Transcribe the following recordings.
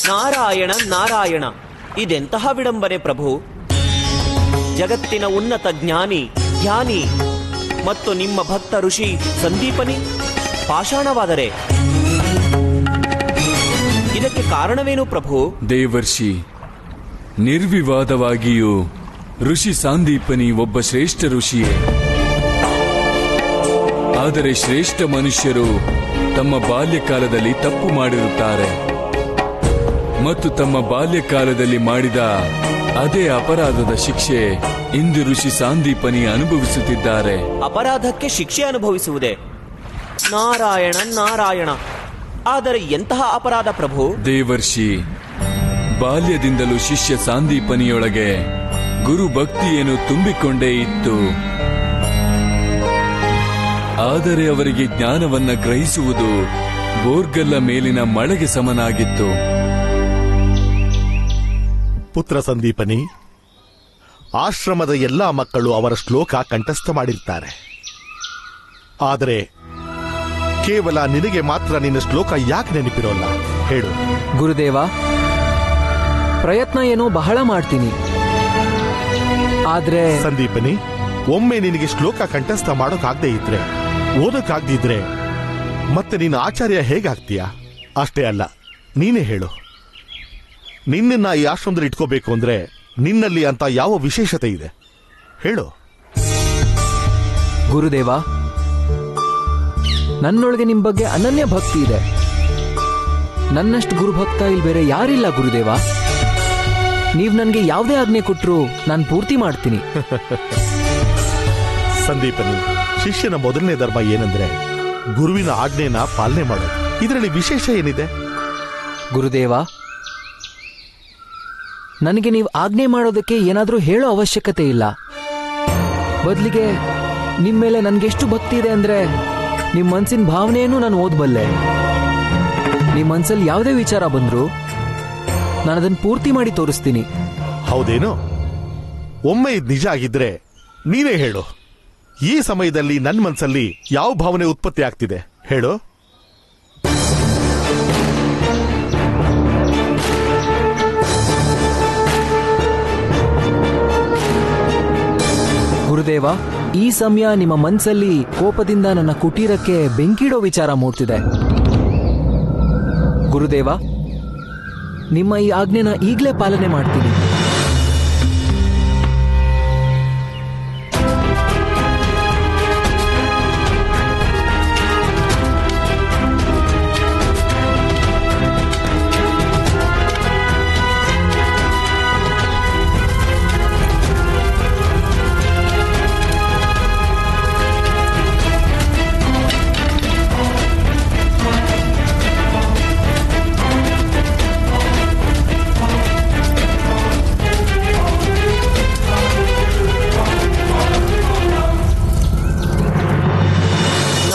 ನಾರಾಯಣ ನಾರಾಯಣ, ಇದೆಂತಹ ವಿಡಂಬನೆ ಪ್ರಭು. ಜಗತ್ತಿನ ಉನ್ನತ ಜ್ಞಾನಿ ಧ್ಯಾನಿ ಮತ್ತು ನಿಮ್ಮ ಭಕ್ತ ಋಷಿ ಸಂದೀಪನಿ ಪಾಷಾಣವಾದರೆ ಇದಕ್ಕೆ ಕಾರಣವೇನು ಪ್ರಭು? ದೇವರ್ಷಿ, ನಿರ್ವಿವಾದವಾಗಿಯೂ ಋಷಿ ಸಂದೀಪನಿ ಒಬ್ಬ ಶ್ರೇಷ್ಠ ಋಷಿಯೇ. ಆದರೆ ಶ್ರೇಷ್ಠ ಮನುಷ್ಯರು ತಮ್ಮ ಬಾಲ್ಯಕಾಲದಲ್ಲಿ ತಪ್ಪು ಮಾಡಿರುತ್ತಾರೆ ಮತ್ತು ತಮ್ಮ ಬಾಲ್ಯಕಾಲದಲ್ಲಿ ಮಾಡಿದ ಅದೇ ಅಪರಾಧದ ಶಿಕ್ಷೆ ಇಂದು ಋಷಿ ಸಂದೀಪನಿ ಅನುಭವಿಸುತ್ತಿದ್ದಾರೆ. ಅಪರಾಧಕ್ಕೆ ಶಿಕ್ಷೆ ಅನುಭವಿಸುವುದೇ? ನಾರಾಯಣ ನಾರಾಯಣ, ಆದರೆ ಎಂತಹ ಅಪರಾಧ ಪ್ರಭು? ದೇವರ್ಷಿ, ಬಾಲ್ಯದಿಂದಲೂ ಶಿಷ್ಯ ಸಂದೀಪನಿಯೊಳಗೆ ಗುರು ಭಕ್ತಿಯನ್ನು ತುಂಬಿಕೊಂಡೇ ಇತ್ತು. ಆದರೆ ಅವರಿಗೆ ಜ್ಞಾನವನ್ನ ಗ್ರಹಿಸುವುದು ಬೋರ್ಗಲ್ಲ ಮೇಲಿನ ಮಳೆಗೆ ಸಮನಾಗಿತ್ತು. ಪುತ್ರ ಸಂದೀಪನಿ, ಆಶ್ರಮದ ಎಲ್ಲಾ ಮಕ್ಕಳು ಅವರ ಶ್ಲೋಕ ಕಂಠಸ್ಥ ಮಾಡಿರ್ತಾರೆ. ಆದರೆ ಕೇವಲ ನಿನಗೆ ಮಾತ್ರ ನಿನ್ನ ಶ್ಲೋಕ ಯಾಕೆ ನೆನಪಿರೋಲ್ಲ ಹೇಳು? ಗುರುದೇವ, ಪ್ರಯತ್ನ ಏನೋ ಬಹಳ ಮಾಡ್ತೀನಿ. ಆದ್ರೆ ಸಂದೀಪನಿ, ಒಮ್ಮೆ ನಿನಗೆ ಶ್ಲೋಕ ಕಂಠಸ್ಥ ಮಾಡೋಕಾಗದೇ ಇದ್ರೆ, ಓದಕ್ಕಾಗ್ದಿದ್ರೆ ಮತ್ತೆ ನೀನು ಆಚಾರ್ಯ ಹೇಗಾಗ್ತೀಯಾ? ಅಷ್ಟೇ ಅಲ್ಲ, ನೀನೇ ಹೇಳು, ನಿನ್ನನ್ನ ಈ ಆಶ್ರಮದಲ್ಲಿ ಇಟ್ಕೋಬೇಕು ಅಂದ್ರೆ ನಿನ್ನಲ್ಲಿ ಅಂತ ಯಾವ ವಿಶೇಷತೆ ಇದೆ ಹೇಳು? ಗುರುದೇವ, ನನ್ನೊಳಗೆ ನಿಮ್ ಬಗ್ಗೆ ಅನನ್ಯ ಭಕ್ತಿ ಇದೆ. ನನ್ನಷ್ಟು ಗುರುಭಕ್ತ ಇಲ್ಲಿ ಬೇರೆ ಯಾರಿಲ್ಲ ಗುರುದೇವ. ನೀವ್ ನನ್ಗೆ ಯಾವುದೇ ಆಜ್ಞೆ ಕೊಟ್ರು ನಾನು ಪೂರ್ತಿ ಮಾಡ್ತೀನಿ. ಸಂದೀಪನಿ, ಶಿಷ್ಯನ ಮೊದಲನೇ ಧರ್ಮ ಏನಂದ್ರೆ ಗುರುವಿನ ಆಜ್ಞೆನ ಪಾಲನೆ ಮಾಡೋದು. ಇದರಲ್ಲಿ ವಿಶೇಷ ಏನಿದೆ? ಗುರುದೇವ, ನನಗೆ ನೀವು ಆಜ್ಞೆ ಮಾಡೋದಕ್ಕೆ ಏನಾದ್ರೂ ಹೇಳೋ ಅವಶ್ಯಕತೆ ಇಲ್ಲ. ಬದಲಿಗೆ ನಿಮ್ಮ ಮೇಲೆ ನನ್ಗೆಷ್ಟು ಭಕ್ತಿ ಇದೆ ಅಂದ್ರೆ ನಿಮ್ಮ ಮನಸ್ಸಿನ ಭಾವನೆಯನ್ನು ನಾನು ಓದಬಲ್ಲೆ. ನಿಮ್ಮ ಮನಸ್ಸಲ್ಲಿ ಯಾವುದೇ ವಿಚಾರ ಬಂದ್ರು ನಾನು ಅದನ್ನು ಪೂರ್ತಿ ಮಾಡಿ ತೋರಿಸ್ತೀನಿ. ಹೌದೇನೋ? ಒಮ್ಮೆ ಇದು ನಿಜ ಆಗಿದ್ರೆ ನೀನೇ ಹೇಳು, ಈ ಸಮಯದಲ್ಲಿ ನನ್ನ ಮನಸ್ಸಲ್ಲಿ ಯಾವ ಭಾವನೆ ಉತ್ಪತ್ತಿ ಆಗ್ತಿದೆ ಹೇಳು? ಗುರುದೇವ, ಈ ಸಮಯ ನಿಮ್ಮ ಮನಸ್ಸಲ್ಲಿ ಕೋಪದಿಂದ ನನ್ನ ಕುಟೀರಕ್ಕೆ ಬೆಂಕಿಡೋ ವಿಚಾರ ಮೂಡ್ತಿದೆ. ಗುರುದೇವ, ನಿಮ್ಮ ಈ ಆಜ್ಞೆನ ಈಗಲೇ ಪಾಲನೆ ಮಾಡ್ತೀನಿ.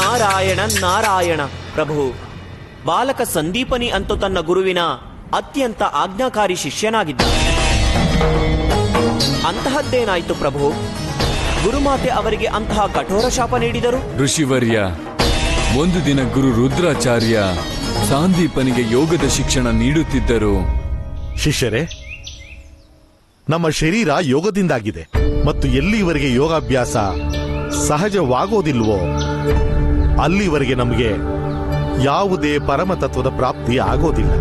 ನಾರಾಯಣ ನಾರಾಯಣ ಪ್ರಭು. ಬಾಲಕ ಸಂದೀಪನಿ ಅಂತೂ ತನ್ನ ಗುರುವಿನ ಅತ್ಯಂತ ಆಜ್ಞಾಕಾರಿ ಶಿಷ್ಯನಾಗಿದ್ದ. ಅಂತಹದ್ದೇನಾಯ್ತು ಪ್ರಭು? ಗುರುಮಾತೆ ಅವರಿಗೆ ಅಂತಹ ಕಠೋರ ಶಾಪ ನೀಡಿದರು? ಋಷಿವರ್ಯ, ಒಂದು ದಿನ ಗುರು ರುದ್ರಾಚಾರ್ಯ ಸಂದೀಪನಿಗೆ ಯೋಗದ ಶಿಕ್ಷಣ ನೀಡುತ್ತಿದ್ದರು. ಶಿಷ್ಯರೇ, ನಮ್ಮ ಶರೀರ ಯೋಗದಿಂದಾಗಿದೆ ಮತ್ತು ಎಲ್ಲಿವರೆಗೆ ಯೋಗಾಭ್ಯಾಸ ಸಹಜವಾಗೋದಿಲ್ವೋ ಅಲ್ಲಿವರೆಗೆ ನಮಗೆ ಯಾವುದೇ ಪರಮತತ್ವದ ಪ್ರಾಪ್ತಿ ಆಗೋದಿಲ್ಲ.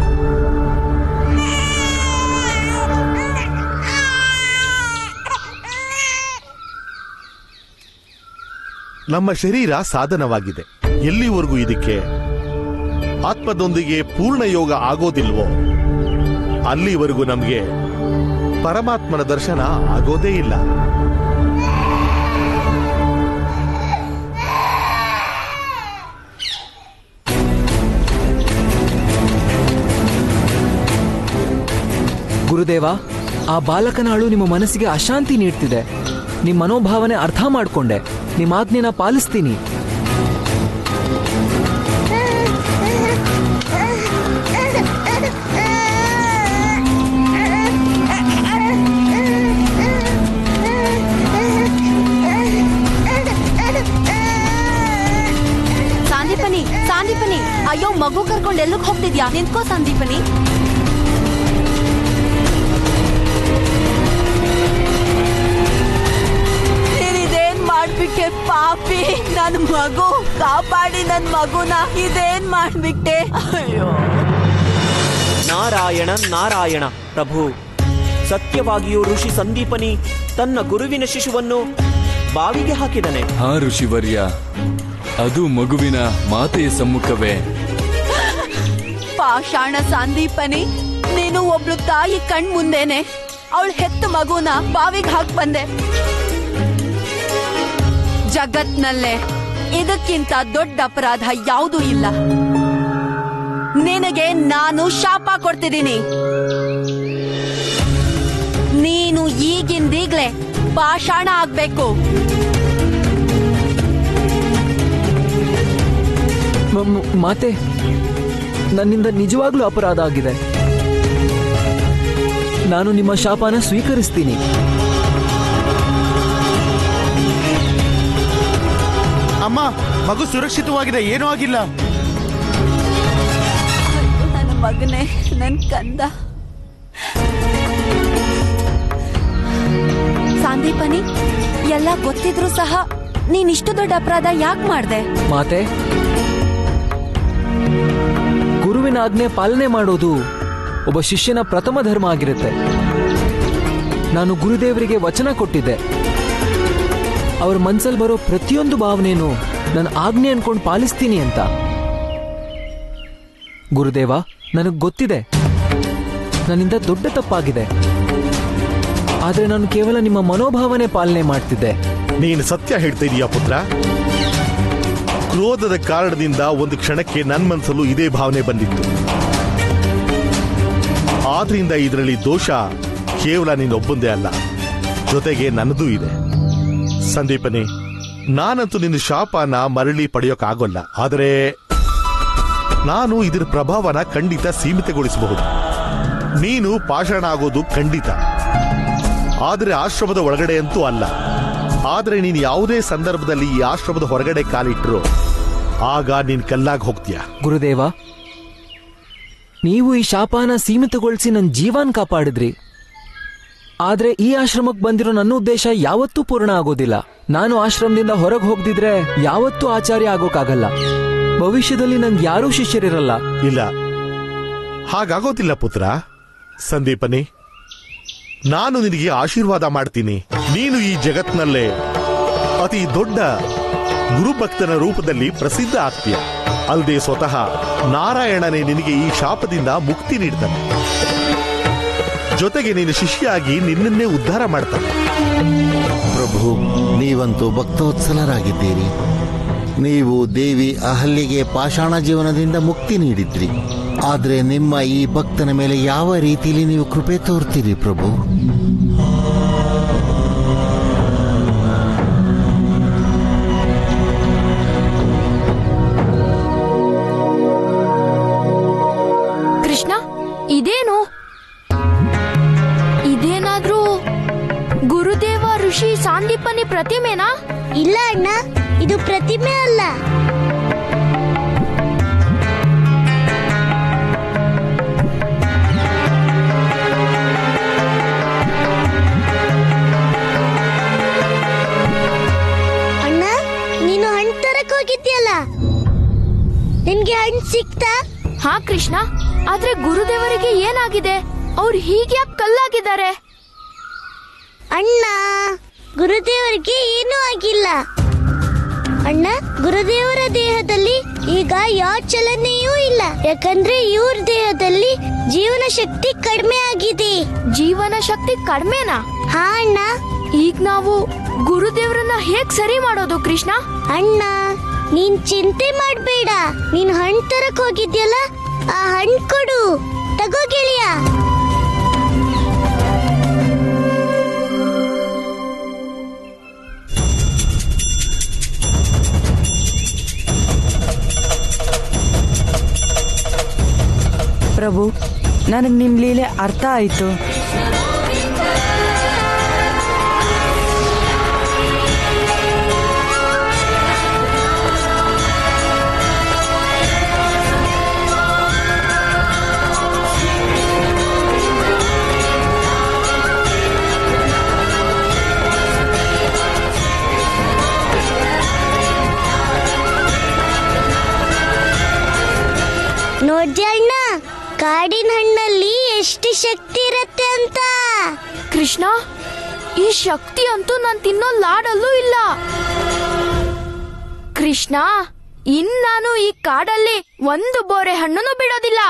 ನಮ್ಮ ಶರೀರ ಸಾಧನವಾಗಿದೆ. ಎಲ್ಲಿವರೆಗೂ ಇದಕ್ಕೆ ಆತ್ಮದೊಂದಿಗೆ ಪೂರ್ಣ ಯೋಗ ಆಗೋದಿಲ್ವೋ ಅಲ್ಲಿವರೆಗೂ ನಮಗೆ ಪರಮಾತ್ಮನ ದರ್ಶನ ಆಗೋದೇ ಇಲ್ಲ. ಗುರುದೇವ, ಆ ಬಾಲಕನ ಅಳು ನಿಮ್ಮ ಮನಸ್ಸಿಗೆ ಅಶಾಂತಿ ನೀಡ್ತಿದೆ. ನಿಮ್ಮ ಮನೋಭಾವನೆ ಅರ್ಥ ಮಾಡ್ಕೊಂಡೆ. ನಿಮ್ಮ ಆಜ್ಞೆನ ಪಾಲಿಸ್ತೀನಿ. ಸಂದೀಪನಿ, ಸಂದೀಪನಿ, ಅಯ್ಯೋ ಮಗು ಕರ್ಕೊಂಡು ಎಲ್ಲಕ್ಕೆ ಹೋಗ್ತಿದ್ಯಾ? ನಿಂತ್ಕೋ ಸಂದೀಪನಿ. ಮಾಡ್ಬಿಟ್ಟೆ ಪಾಪಿ. ನನ್ ಮಗು ಕಾಪಾಡಿ, ನನ್ ಮಗುನ ಇದೇನ್ ಮಾಡ್ಬಿಟ್ಟೆ. ಅಯ್ಯೋ ನಾರಾಯಣ ನಾರಾಯಣ ಪ್ರಭು. ಸತ್ಯವಾಗಿಯೂ ಋಷಿ ಸಂದೀಪನಿ ತನ್ನ ಗುರುವಿನ ಶಿಶುವನ್ನು ಬಾವಿಗೆ ಹಾಕಿದನೆ. ಹಾ ಋಷಿವರ್ಯ, ಅದು ಮಗುವಿನ ಮಾತೆಯ ಸಮ್ಮುಖವೇ. ಪಾಷಾಣ ಸಂದೀಪನಿ, ನೀನು ಒಬ್ಳು ತಾಯಿ ಕಣ್ ಮುಂದೆನೆ ಅವಳು ಹೆತ್ತ ಮಗುನ ಬಾವಿಗೆ ಹಾಕ್ ಬಂದೆ. ಜಗತ್ನಲ್ಲೇ ಇದಕ್ಕಿಂತ ದೊಡ್ಡ ಅಪರಾಧ ಯಾವುದೂ ಇಲ್ಲ. ನಿನಗೆ ನಾನು ಶಾಪ ಕೊಡ್ತಿದ್ದೀನಿ. ನೀನು ಈಗಿಂದೀಗ್ಲೇ ಪಾಷಾಣ ಆಗ್ಬೇಕು. ಮಾತೆ, ನನ್ನಿಂದ ನಿಜವಾಗ್ಲೂ ಅಪರಾಧ ಆಗಿದೆ. ನಾನು ನಿಮ್ಮ ಶಾಪನ ಸ್ವೀಕರಿಸ್ತೀನಿ. ಅಮ್ಮ, ಮಗು ಸುರಕ್ಷಿತವಾಗಿದೆ, ಏನೂ ಆಗಿಲ್ಲ. ನನ್ನ ಮಗನೇ, ನನ್ ಕಂದ. ಸಂದೀಪನಿ, ಎಲ್ಲ ಗೊತ್ತಿದ್ರು ಸಹ ನೀನಿಷ್ಟು ದೊಡ್ಡ ಅಪರಾಧ ಯಾಕೆ ಮಾಡ್ದೆ? ಮಾತೆ, ಗುರುವಿನ ಆಜ್ಞೆ ಪಾಲನೆ ಮಾಡೋದು ಒಬ್ಬ ಶಿಷ್ಯನ ಪ್ರಥಮ ಧರ್ಮ ಆಗಿರುತ್ತೆ. ನಾನು ಗುರುದೇವರಿಗೆ ವಚನ ಕೊಟ್ಟಿದ್ದೆ, ಅವ್ರ ಮನ್ಸಲ್ಲಿ ಬರೋ ಪ್ರತಿಯೊಂದು ಭಾವನೆಯನ್ನು ನನ್ನ ಆಜ್ಞೆ ಅನ್ಕೊಂಡು ಪಾಲಿಸ್ತೀನಿ ಅಂತ. ಗುರುದೇವ, ನನಗ್ ಗೊತ್ತಿದೆ ನನ್ನಿಂದ ದೊಡ್ಡ ತಪ್ಪಾಗಿದೆ. ಆದ್ರೆ ನಾನು ಕೇವಲ ನಿಮ್ಮ ಮನೋಭಾವನೆ ಪಾಲನೆ ಮಾಡ್ತಿದ್ದೆ. ನೀನು ಸತ್ಯ ಹೇಳ್ತಿದೀಯಾ ಪುತ್ರ? ಕ್ರೋಧದ ಕಾರಣದಿಂದ ಒಂದು ಕ್ಷಣಕ್ಕೆ ನನ್ನ ಮನಸ್ಸಲ್ಲೂ ಇದೇ ಭಾವನೆ ಬಂದಿತ್ತು. ಆದ್ರಿಂದ ಇದರಲ್ಲಿ ದೋಷ ಕೇವಲ ನೀನೊಬ್ಬಂದೇ ಅಲ್ಲ, ಜೊತೆಗೆ ನನ್ನದೂ ಇದೆ. ಸಂದೀಪನೇ, ನಾನಂತೂ ನಿನ್ನ ಶಾಪನ ಮರಳಿ ಪಡೆಯೋಕ್ಕಾಗೋಲ್ಲ. ಆದರೆ ನಾನು ಇದರ ಪ್ರಭಾವನ ಖಂಡಿತ ಸೀಮಿತಗೊಳಿಸಬಹುದು. ನೀನು ಪಾಷಾಣ ಆಗೋದು ಖಂಡಿತ, ಆದರೆ ಆಶ್ರಮದ ಒಳಗಡೆ ಅಂತೂ ಅಲ್ಲ. ಆದರೆ ನೀನು ಯಾವುದೇ ಸಂದರ್ಭದಲ್ಲಿ ಈ ಆಶ್ರಮದ ಹೊರಗಡೆ ಕಾಲಿಟ್ಟರು ಆಗ ನೀನ್ ಕಲ್ಲಾಗಿ ಹೋಗ್ತೀಯ. ಗುರುದೇವ, ನೀವು ಈ ಶಾಪನ ಸೀಮಿತಗೊಳಿಸಿ ನನ್ನ ಜೀವನ ಕಾಪಾಡಿದ್ರಿ. ಆದ್ರೆ ಈ ಆಶ್ರಮಕ್ಕೆ ಬಂದಿರೋ ನನ್ನ ಉದ್ದೇಶ ಯಾವತ್ತೂ ಪೂರ್ಣ ಆಗೋದಿಲ್ಲ. ನಾನು ಆಶ್ರಮದಿಂದ ಹೊರಗೆ ಹೋಗ್ದಿದ್ರೆ ಯಾವತ್ತೂ ಆಚಾರ್ಯ ಆಗೋಕ್ಕಾಗಲ್ಲ. ಭವಿಷ್ಯದಲ್ಲಿ ನಂಗೆ ಯಾರೂ ಶಿಷ್ಯರಿರಲ್ಲ. ಇಲ್ಲ, ಹಾಗಾಗೋದಿಲ್ಲ ಪುತ್ರ. ಸಂದೀಪನಿ, ನಾನು ನಿನಗೆ ಆಶೀರ್ವಾದ ಮಾಡ್ತೀನಿ. ನೀನು ಈ ಜಗತ್ನಲ್ಲೇ ಅತಿ ದೊಡ್ಡ ಗುರುಭಕ್ತನ ರೂಪದಲ್ಲಿ ಪ್ರಸಿದ್ಧ ಆಗ್ತೀಯ. ಅಲ್ಲದೆ ಸ್ವತಃ ನಾರಾಯಣನೇ ನಿನಗೆ ಈ ಶಾಪದಿಂದ ಮುಕ್ತಿ ನೀಡ್ತಾನೆ. ಜೊತೆಗೆ ನೀನು ಶಿಷ್ಯಾಗಿ ನಿನ್ನನ್ನೇ ಉದ್ಧಾರ ಮಾಡ್ತಾನೆ. ಪ್ರಭು, ನೀವಂತೂ ಭಕ್ತೋತ್ಸಲರಾಗಿದ್ದೀರಿ. ನೀವು ದೇವಿ ಅಹಲ್ಯೆಗೆ ಪಾಷಾಣ ಜೀವನದಿಂದ ಮುಕ್ತಿ ನೀಡಿದ್ರಿ. ಆದರೆ ನಿಮ್ಮ ಈ ಭಕ್ತನ ಮೇಲೆ ಯಾವ ರೀತಿಯಲ್ಲಿ ನೀವು ಕೃಪೆ ತೋರ್ತೀರಿ ಪ್ರಭು? ಕೃಷ್ಣ, ಇದೇನು? ಇದೇನಾದ್ರೂ ಗುರುದೇವ ಋಷಿ ಸಾಂದೀಪನಿ ಪ್ರತಿಮೆನಾ? ಇಲ್ಲ ಅಣ್ಣ, ಇದು ಪ್ರತಿಮೆ ಅಲ್ಲ. ಅಣ್ಣ, ನೀನು ಹಣ್ಣು ತರಕ್ ಹೋಗಿದ್ಯಲ್ಲ, ನಿನ್ಗೆ ಹಣ್ಣು ಸಿಕ್ತಾ? ಹಾ ಕೃಷ್ಣ, ಆದ್ರೆ ಗುರುದೇವರಿಗೆ ಏನಾಗಿದೆ? ಅವ್ರು ಹೀಗ್ಯಾಕ್ ಕಲ್ಲಾಗಿದ್ದಾರೆ? ಅಣ್ಣ, ಗುರುದೇವರಿಗೆ ಏನೂ ಆಗಿಲ್ಲ. ಅಣ್ಣ, ಗುರುದೇವರ ದೇಹದಲ್ಲಿ ಈಗ ಯಾವ ಚಲನೆಯೂ ಇಲ್ಲ. ಯಾಕಂದ್ರೆ ಇವ್ರ ದೇಹದಲ್ಲಿ ಜೀವನ ಶಕ್ತಿ ಕಡಿಮೆ ಆಗಿದೆ. ಜೀವನ ಶಕ್ತಿ ಕಡಿಮೆನಾ? ಹಾ ಅಣ್ಣ. ಈಗ ನಾವು ಗುರುದೇವರನ್ನ ಹೇಗ್ ಸರಿ ಮಾಡೋದು ಕೃಷ್ಣ? ಅಣ್ಣ, ನೀನ್ ಚಿಂತೆ ಮಾಡ್ಬೇಡ. ನೀನ್ ಹಣ್ಣು ತರಕ್ ಹೋಗಿದ್ಯಲ್ಲ, ಆ ಹಣ್ಣು ಕೊಡು. ತಗೋ ಗೆಳೆಯ. ಪ್ರಭು, ನನಗೆ ನಿಮ್ಮ ಲೀಲೆ ಅರ್ಥ ಆಯಿತು. ನೋಡ್ದ್ಯಾ ಅಣ್ಣ, ಕಾಡಿನ ಹಣ್ಣಲ್ಲಿ ಎಷ್ಟು ಶಕ್ತಿ ಇರತ್ತೆ ಅಂತ. ಕೃಷ್ಣ, ಈ ಶಕ್ತಿ ಅಂತೂ ನಾನು ತಿನ್ನೋ ಲಾಡಲ್ಲೂ ಇಲ್ಲ. ಕೃಷ್ಣ, ನಾನು ಈ ಕಾಡಲ್ಲಿ ಒಂದು ಬೋರೆ ಹಣ್ಣನ್ನು ಬಿಡೋದಿಲ್ಲ.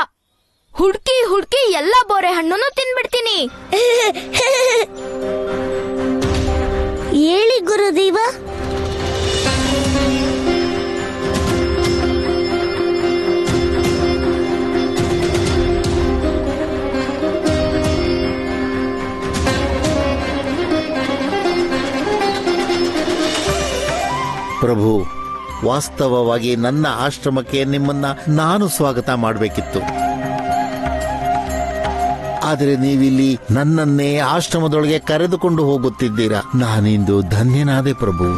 ಹುಡ್ಕಿ ಹುಡ್ಕಿ ಎಲ್ಲ ಬೋರೆ ಹಣ್ಣನ್ನು ತಿನ್ಬಿಡ್ತೀನಿ. ಹೇಳಿ ಗುರುದೇವ. ಪ್ರಭು, ವಾಸ್ತವವಾಗಿ ನನ್ನ ಆಶ್ರಮಕ್ಕೆ ನಿಮ್ಮನ್ನ ನಾನು ಸ್ವಾಗತ ಮಾಡಬೇಕಿತ್ತು. ಆದರೆ ನೀವಿಲ್ಲಿ ನನ್ನನ್ನೇ ಆಶ್ರಮದೊಳಗೆ ಕರೆದುಕೊಂಡು ಹೋಗುತ್ತಿದ್ದೀರಾ. ನಾನಿಂದು ಧನ್ಯನಾದೆ ಪ್ರಭು.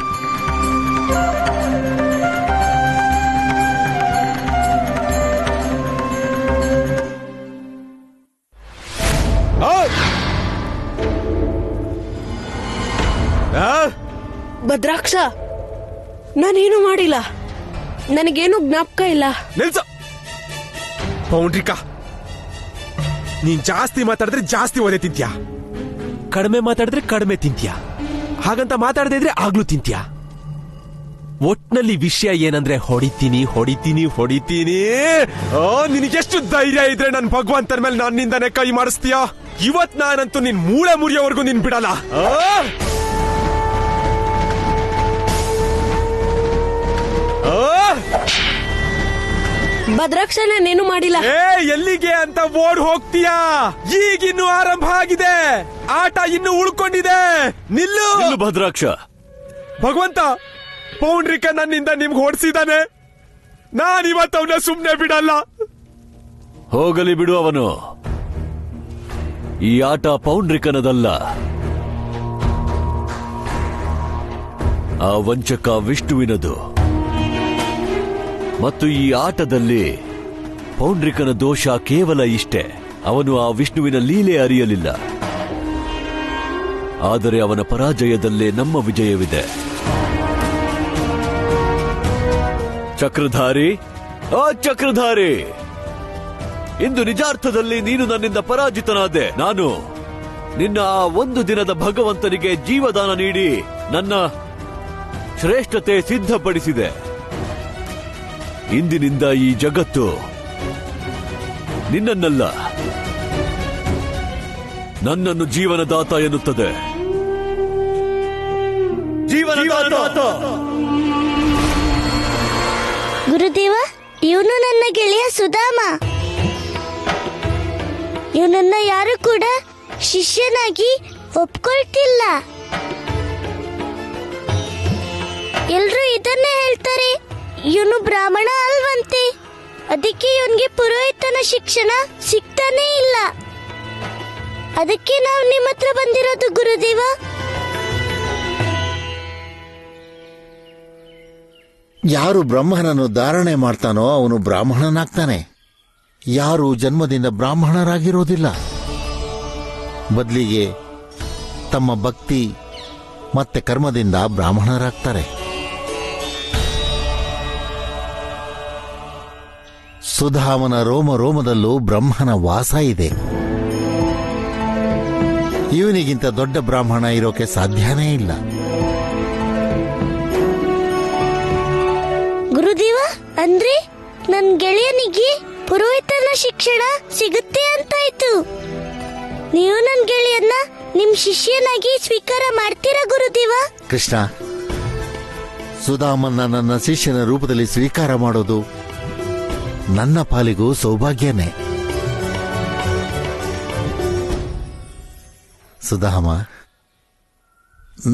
ಭದ್ರಾಕ್ಷ, ನಾನೇನು ಮಾಡಿಲ್ಲ. ನನಗೇನು ಜ್ಞಾಪಕ ಇಲ್ಲ. ನಿಲ್ಸು ಪೌಂಡ್ರಿಕಾ, ನೀನ್ ಜಾಸ್ತಿ ಮಾತಾಡಿದ್ರೆ ಜಾಸ್ತಿ ಒದೆ ತಿಂತ್ಯಾ, ಕಡಿಮೆ ಮಾತಾಡಿದ್ರೆ ಕಡಿಮೆ ತಿಂತ್ಯಾ, ಹಾಗಂತ ಮಾತಾಡದೇ ಇದ್ರೆ ಆಗ್ಲೂ ತಿಂತ್ಯಾ. ಒಟ್ನಲ್ಲಿ ವಿಷಯ ಏನಂದ್ರೆ ಹೊಡಿತೀನಿ ಹೊಡಿತೀನಿ ಹೊಡಿತೀನಿ. ನಿನಗೆಷ್ಟು ಧೈರ್ಯ ಇದ್ರೆ ನನ್ ಭಗವಂತನ ಮೇಲೆ ನನ್ನಿಂದಾನೆ ಕೈ ಮಾಡಿಸ್ತೀಯಾ? ಇವತ್ ನಾನಂತೂ ನಿನ್ ಮೂಳೆ ಮುರಿಯೋವರೆಗೂ ನಿನ್ ಬಿಡಲ್ಲ. ಭದ್ರಾಕ್ಷ, ನಾನೇನು ಮಾಡಿಲ್ಲ. ಎಲ್ಲಿಗೆ ಅಂತ ಓಡ್ ಹೋಗ್ತೀಯಾ? ಈಗಿನ್ನು ಆರಂಭ ಆಗಿದೆ, ಆಟ ಇನ್ನು ಉಳ್ಕೊಂಡಿದೆ. ನಿಲ್ಲು ಭದ್ರಾಕ್ಷ. ಭಗವಂತ, ಪೌಂಡ್ರಿಕ ನನ್ನಿಂದ ನಿಮ್ಗೆ ಹೊಡ್ಸಿದಾನೆ. ನಾನಿವತ್ತು ಅವನ ಸುಮ್ನೆ ಬಿಡಲ್ಲ. ಹೋಗಲಿ ಬಿಡು ಅವನು. ಈ ಆಟ ಪೌಂಡ್ರಿಕನದಲ್ಲ, ಆ ವಂಚಕ ವಿಷ್ಣುವಿನದು. ಮತ್ತು ಈ ಆಟದಲ್ಲಿ ಪೌಂಡ್ರಿಕನ ದೋಷ ಕೇವಲ ಇಷ್ಟೇ, ಅವನು ಆ ವಿಷ್ಣುವಿನ ಲೀಲೆ ಅರಿಯಲಿಲ್ಲ. ಆದರೆ ಅವನ ಪರಾಜಯದಲ್ಲೇ ನಮ್ಮ ವಿಜಯವಿದೆ. ಚಕ್ರಧಾರಿ, ಆ ಚಕ್ರಧಾರಿ, ಇಂದು ನಿಜಾರ್ಥದಲ್ಲಿ ನೀನು ನನ್ನಿಂದ ಪರಾಜಿತನಾದೆ. ನಾನು ನಿನ್ನ ಆ ಒಂದು ದಿನದ ಭಗವಂತನಿಗೆ ಜೀವದಾನ ನೀಡಿ ನನ್ನ ಶ್ರೇಷ್ಠತೆ ಸಿದ್ಧಪಡಿಸಿದೆ. ಇಂದಿನಿಂದ ಈ ಜಗತ್ತು ನಿನ್ನನ್ನಲ್ಲ, ನನ್ನನ್ನು ಜೀವನದಾತ ಎನ್ನುತ್ತದೆ. ಜೀವನದಾತ. ಗುರುದೇವ, ಇವನು ನನ್ನ ಗೆಳೆಯ ಸುಧಾಮ. ಇವನನ್ನ ಯಾರು ಕೂಡ ಶಿಷ್ಯನಾಗಿ ಒಪ್ಕೊಳ್ತಿಲ್ಲ. ಎಲ್ರೂ ಇದನ್ನೇ ಹೇಳ್ತಾರೆ, ಇವನು ಬ್ರಾಹ್ಮಣ ಅಲ್ವಂತೆ. ಅದಕ್ಕೆ ಇವನ್ಗೆ ಪುರೋಹಿತನ ಶಿಕ್ಷಣ ಸಿಗ್ತಾನೇ ಇಲ್ಲ. ಅದಕ್ಕೆ ನಾವು ನಿಮ್ಮ ಹತ್ರ ಬಂದಿರೋದು ಗುರುದೇವ. ಯಾರು ಬ್ರಹ್ಮನನ್ನು ಧಾರಣೆ ಮಾಡ್ತಾನೋ ಅವನು ಬ್ರಾಹ್ಮಣನಾಗ್ತಾನೆ. ಯಾರು ಜನ್ಮದಿಂದ ಬ್ರಾಹ್ಮಣರಾಗಿರೋದಿಲ್ಲ, ಬದಲಿಗೆ ತಮ್ಮ ಭಕ್ತಿ ಮತ್ತೆ ಕರ್ಮದಿಂದ ಬ್ರಾಹ್ಮಣರಾಗ್ತಾರೆ. ಸುಧಾಮನ ರೋಮ ರೋಮದಲ್ಲೂ ಬ್ರಹ್ಮನ ವಾಸ ಇದೆ. ಇವನಿಗಿಂತ ದೊಡ್ಡ ಬ್ರಾಹ್ಮಣ ಇರೋಕೆ ಸಾಧ್ಯನೇ ಇಲ್ಲ. ಗುರುದೇವ, ಅಂದ್ರೆ ನನ್ ಗೆಳೆಯನಿಗೆ ಪುರೋಹಿತನ ಶಿಕ್ಷಣ ಸಿಗುತ್ತೆ ಅಂತಾಯ್ತು. ನೀವು ನನ್ ಗೆಳೆಯನ್ನ ನಿಮ್ ಶಿಷ್ಯನಾಗಿ ಸ್ವೀಕಾರ ಮಾಡ್ತೀರಾ ಗುರುದೇವ? ಕೃಷ್ಣ, ಸುಧಾಮನ್ನ ನನ್ನ ಶಿಷ್ಯನ ರೂಪದಲ್ಲಿ ಸ್ವೀಕಾರ ಮಾಡೋದು ನನ್ನ ಪಾಲಿಗೂ ಸೌಭಾಗ್ಯನೇ. ಸುಧಾಮ,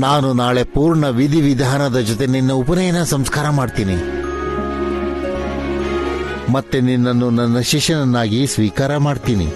ನಾನು ನಾಳೆ ಪೂರ್ಣ ವಿಧಿವಿಧಾನದ ಜೊತೆ ನಿನ್ನ ಉಪನಯನ ಸಂಸ್ಕಾರ ಮಾಡ್ತೀನಿ. ಮತ್ತೆ ನಿನ್ನನ್ನು ನನ್ನ ಶಿಷ್ಯನನ್ನಾಗಿ ಸ್ವೀಕಾರ ಮಾಡ್ತೀನಿ.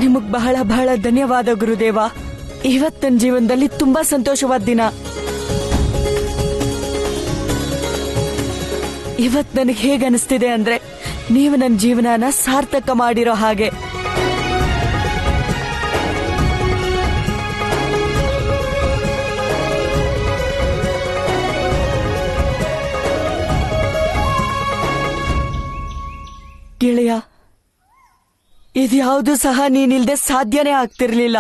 ನಿಮಗ್ ಬಹಳ ಬಹಳ ಧನ್ಯವಾದ ಗುರುದೇವ. ಇವತ್ ನನ್ನ ಜೀವನದಲ್ಲಿ ತುಂಬಾ ಸಂತೋಷವಾದ ದಿನ. ಇವತ್ ನನಗೆ ಹೇಗೆ ಅನಿಸ್ತಿದೆ ಅಂದ್ರೆ ನೀವು ನನ್ನ ಜೀವನನ ಸಾರ್ಥಕ ಮಾಡಿರೋ ಹಾಗೆ. ಗೆಳೆಯ, ಇದ್ಯಾವುದು ಸಹ ನೀನಿಲ್ದೆ ಸಾಧ್ಯನೇ ಆಗ್ತಿರ್ಲಿಲ್ಲ.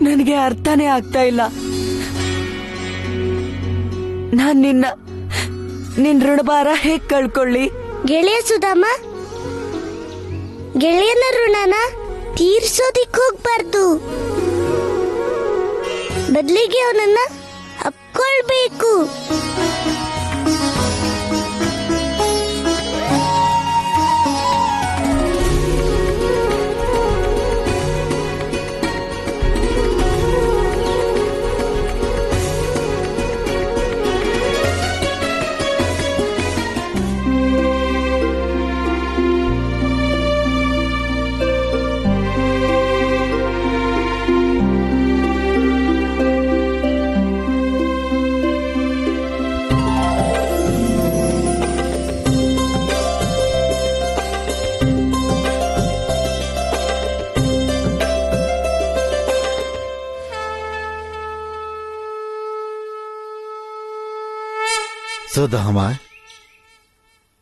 ನನಗೆ ಅರ್ಥನೇ ಆಗ್ತಾ ಇಲ್ಲ. ನಾನ್ ನಿನ್ ಋಣಭಾರ ಹೇಗ್ ಕಳ್ಕೊಳ್ಳಿ? ಗೆಳೆಯ ಸುಧಾಮ, ಗೆಳೆಯನ ಋಣನ ತೀರ್ಸೋದಿಕ್ ಹೋಗ್ಬಾರ್ದು, ಬದಲಿಗೆ ಅವನನ್ನ ಅಪ್ಕೊಳ್ಬೇಕು. ಸುಧಾಮ,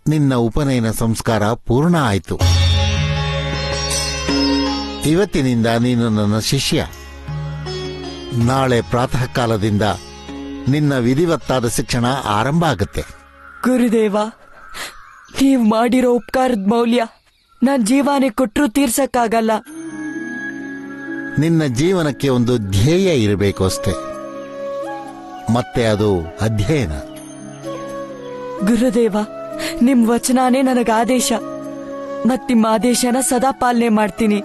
ನಿನ್ನ ಉಪನಯನ ಸಂಸ್ಕಾರ ಪೂರ್ಣ ಆಯಿತು. ಇವತ್ತಿನಿಂದ ನೀನು ನನ್ನ ಶಿಷ್ಯ. ನಾಳೆ ಪ್ರಾತಃ ಕಾಲದಿಂದ ನಿನ್ನ ವಿಧಿವತ್ತಾದ ಶಿಕ್ಷಣ ಆರಂಭ ಆಗುತ್ತೆ. ಗುರುದೇವ, ನೀವ್ ಮಾಡಿರೋ ಉಪಕಾರದ ಮೌಲ್ಯ ನಾನ್ ಜೀವನೇ ಕೊಟ್ಟರು ತೀರ್ಸಕ್ಕಾಗಲ್ಲ. ನಿನ್ನ ಜೀವನಕ್ಕೆ ಒಂದು ಧ್ಯೇಯ ಇರಬೇಕು ಅಷ್ಟೇ, ಮತ್ತೆ ಅದು ಅಧ್ಯಯನ. ಗುರುದೇವ, ನಿಮ್ ವಚನಾನೇ ನನಗ ಆದೇಶ. ಮತ್ ನಿಮ್ಮ ಆದೇಶನ ಸದಾ ಪಾಲನೆ ಮಾಡ್ತೀನಿ.